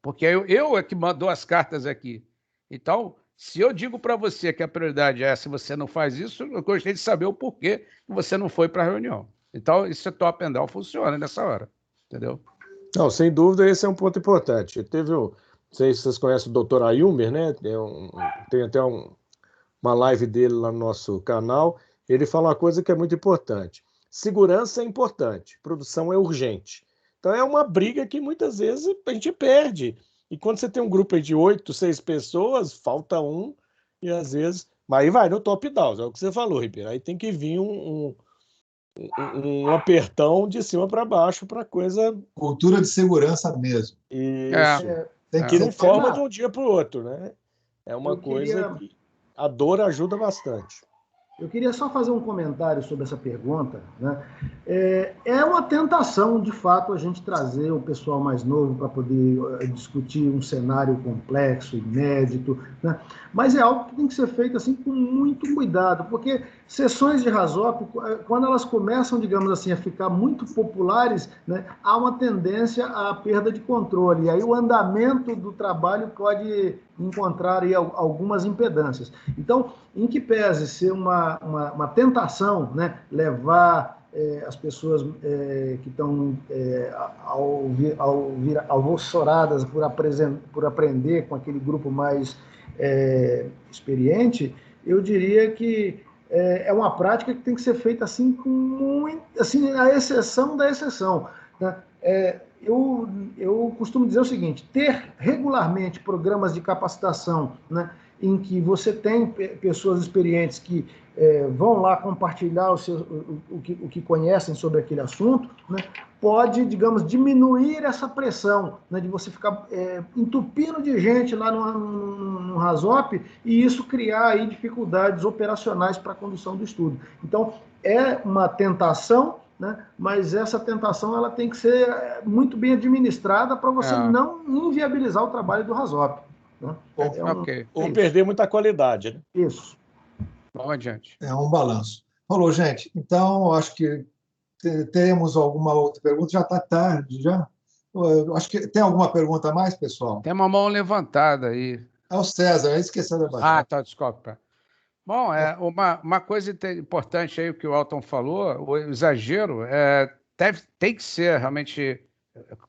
Porque eu é que mandou as cartas aqui. Então, se eu digo para você que a prioridade é essa, você não faz isso, eu gostaria de saber o porquê que você não foi para a reunião. Então, isso é top and down, funciona nessa hora. Entendeu? Não, sem dúvida, esse é um ponto importante. Não sei se vocês conhecem o Dr. Ailmer, né? Tem até uma live dele lá no nosso canal. Ele fala uma coisa que é muito importante. Segurança é importante, produção é urgente. Então é uma briga que muitas vezes a gente perde. E quando você tem um grupo aí de 8, 6 pessoas, falta um, e às vezes... Mas aí vai no top-down, é o que você falou, Ribeiro. Aí tem que vir um apertão de cima para baixo para coisa... Cultura de segurança mesmo. Isso. Que não forma de um dia para o outro, né? É uma coisa que a dor ajuda bastante. Eu queria só fazer um comentário sobre essa pergunta, né? É uma tentação, de fato, a gente trazer o pessoal mais novo para poder discutir um cenário complexo, inédito, né? Mas é algo que tem que ser feito assim com muito cuidado, porque sessões de RASOP, quando elas começam, digamos assim, a ficar muito populares, né, há uma tendência à perda de controle, e aí o andamento do trabalho pode encontrar aí algumas impedâncias. Então, em que pese ser uma tentação, né, levar as pessoas que estão alvoroçadas por aprender com aquele grupo mais experiente, eu diria que é uma prática que tem que ser feita assim, com muito, assim, a exceção da exceção, né? Eu costumo dizer o seguinte: ter regularmente programas de capacitação, né, em que você tem pessoas experientes que vão lá compartilhar o que conhecem sobre aquele assunto, né, pode, digamos, diminuir essa pressão, né, de você ficar entupindo de gente lá no RASOP, e isso criar aí dificuldades operacionais para a condução do estudo. Então, é uma tentação, né, mas essa tentação ela tem que ser muito bem administrada para você não inviabilizar o trabalho do RASOP. Né? Ou perder muita qualidade. Né? Isso. Vamos adiante. É um balanço. Falou, gente. Então, acho que temos alguma outra pergunta. Já está tarde, já? Acho que tem alguma pergunta a mais, pessoal? Tem uma mão levantada aí. É o César, esqueceu de baixar. Tá, desculpa. Bom, uma coisa importante aí, o que o Elton falou, o exagero tem que ser realmente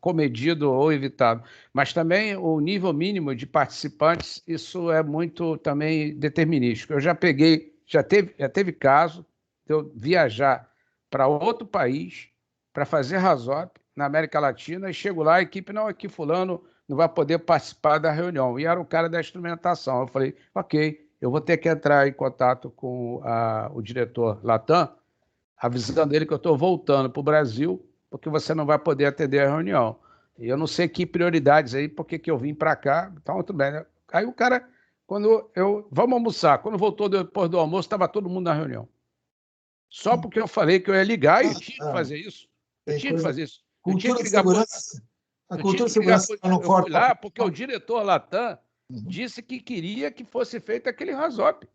comedido ou evitado, mas também o nível mínimo de participantes, isso é muito também determinístico. Eu já teve caso de eu viajar para outro país para fazer RASOP na América Latina e chego lá, a equipe, não, aqui fulano não vai poder participar da reunião, e era o cara da instrumentação. Eu falei, ok, eu vou ter que entrar em contato com o diretor Latam, avisando ele que eu estou voltando para o Brasil, porque você não vai poder atender a reunião. E eu não sei que prioridades aí, porque que eu vim para cá, então tudo bem, né? Aí o cara, vamos almoçar, quando voltou depois do almoço, estava todo mundo na reunião. Só porque eu falei que eu ia ligar, e eu tinha que fazer isso. Eu tinha que fazer isso. Eu tinha que ligar para a cultura de segurança não eu fui lá porque o diretor Latam disse que queria que fosse feito aquele RASOP.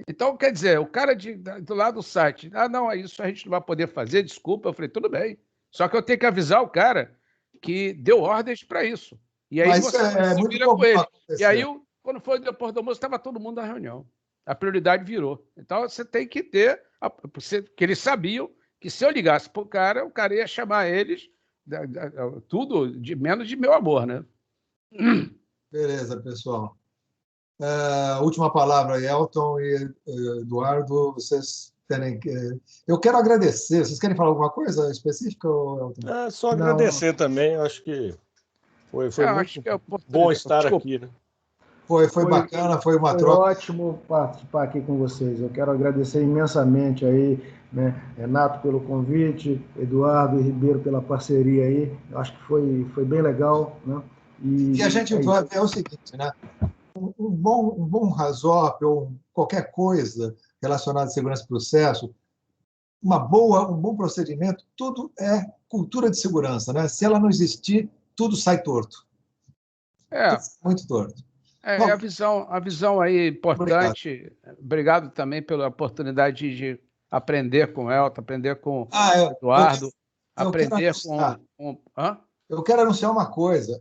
Então, quer dizer, o cara do lado do site, não, isso a gente não vai poder fazer, desculpa. Eu falei, tudo bem. Só que eu tenho que avisar o cara que deu ordens para isso. E aí você se vira com ele. E aí, quando foi depois do almoço, estava todo mundo na reunião. A prioridade virou. Então, você tem que ter... que eles sabiam que se eu ligasse para o cara ia chamar eles tudo menos de meu amor, né? Beleza, pessoal. Última palavra, Elton e Eduardo, vocês terem... Eu quero agradecer. Vocês querem falar alguma coisa específica, Elton? Só agradecer também. Eu acho que foi muito bom estar aqui, né? Foi bacana, foi uma troca. Foi ótimo participar aqui com vocês. Eu quero agradecer imensamente aí, né, Renato pelo convite, Eduardo e Ribeiro pela parceria aí. Eu acho que foi bem legal, né? E a gente vai ver o seguinte, né? Um bom RASOP ou qualquer coisa relacionada à segurança do processo, um bom procedimento, tudo é cultura de segurança, né? Se ela não existir, tudo sai torto. Muito torto. Bom, a visão aí importante. Obrigado também pela oportunidade de aprender com o Elton, aprender com o Eduardo, aprender com... Eu quero anunciar uma coisa,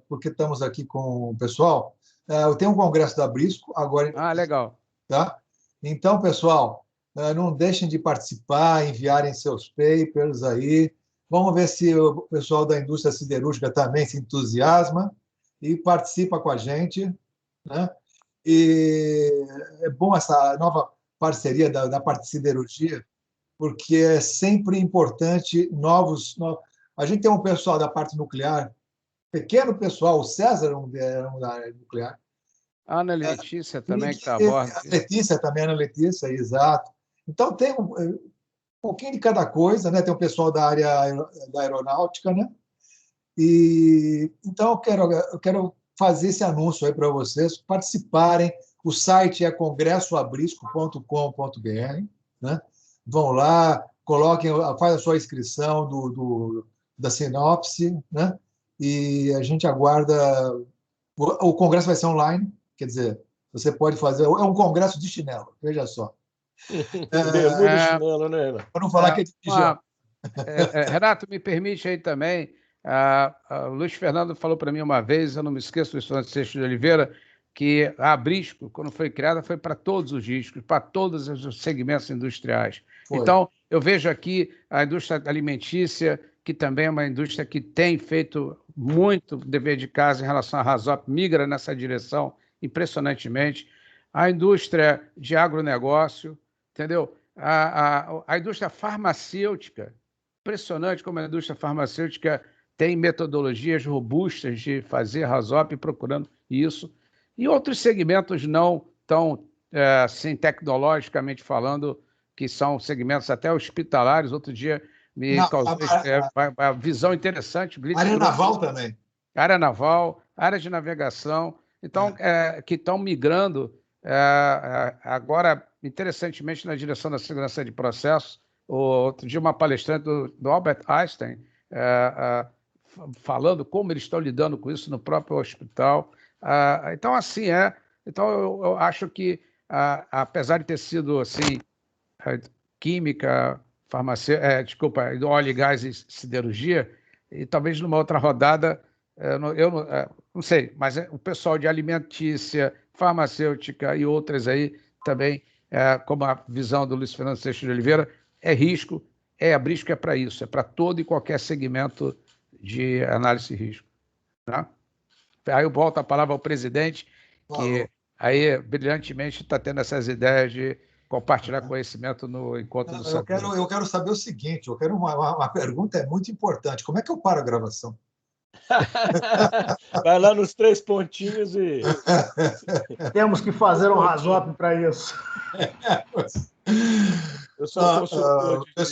porque estamos aqui com o pessoal. Eu tenho um congresso da Brisco agora. Legal. Tá? Então, pessoal, não deixem de participar, enviarem seus papers aí. Vamos ver se o pessoal da indústria siderúrgica também se entusiasma e participa com a gente, né? E é bom essa nova parceria da parte de siderurgia, porque é sempre importante A gente tem um pessoal da parte nuclear, pequeno pessoal, o César era um da área nuclear. A Ana Letícia também, que está a bordo. A Letícia também, Ana Letícia, exato. Então, tem um pouquinho de cada coisa, né? Tem o pessoal da área da aeronáutica, né? E então eu quero fazer esse anúncio aí para vocês participarem. O site é congressoabrisco.com.br, né? Vão lá, faz a sua inscrição da sinopse, né? E a gente aguarda. O congresso vai ser online, quer dizer, você pode fazer. É um congresso de chinelo, veja só. Chinelo, né? Para não falar que é de pijama. Renato, me permite aí também. O Luiz Fernando falou para mim uma vez, eu não me esqueço do estudante Seixas de Oliveira, que a Brisco, quando foi criada, foi para todos os riscos, para todos os segmentos industriais. Então, Eu vejo aqui a indústria alimentícia, que também é uma indústria que tem feito muito dever de casa em relação à Rasop, migra nessa direção impressionantemente. A indústria de agronegócio, entendeu? A indústria farmacêutica, impressionante como a indústria farmacêutica tem metodologias robustas de fazer Rasop, procurando isso. E outros segmentos não tão, assim, tecnologicamente falando, que são segmentos até hospitalares. Outro dia me causou uma visão interessante. Área naval também. Área naval, área de navegação. Então, que estão migrando agora, interessantemente, na direção da segurança de processos. Outro dia, uma palestrante do Albert Einstein falando como eles estão lidando com isso no próprio hospital. Então, assim Então, eu acho que, apesar de ter sido assim, química, farmácia, óleo e gás e siderurgia, e talvez numa outra rodada, eu não sei, mas o pessoal de alimentícia, farmacêutica e outras aí também, como a visão do Luiz Fernando Seixas de Oliveira, é risco, a Brisco é para isso, é para todo e qualquer segmento de análise de risco. Né? Aí eu volto a palavra ao presidente, que aí brilhantemente está tendo essas ideias de compartilhar conhecimento no encontro do setor. Eu quero saber o seguinte, uma pergunta muito importante. Como é que eu paro a gravação? Vai lá nos 3 pontinhos e... Temos que fazer um Rasop para isso. Eu sou consultor de...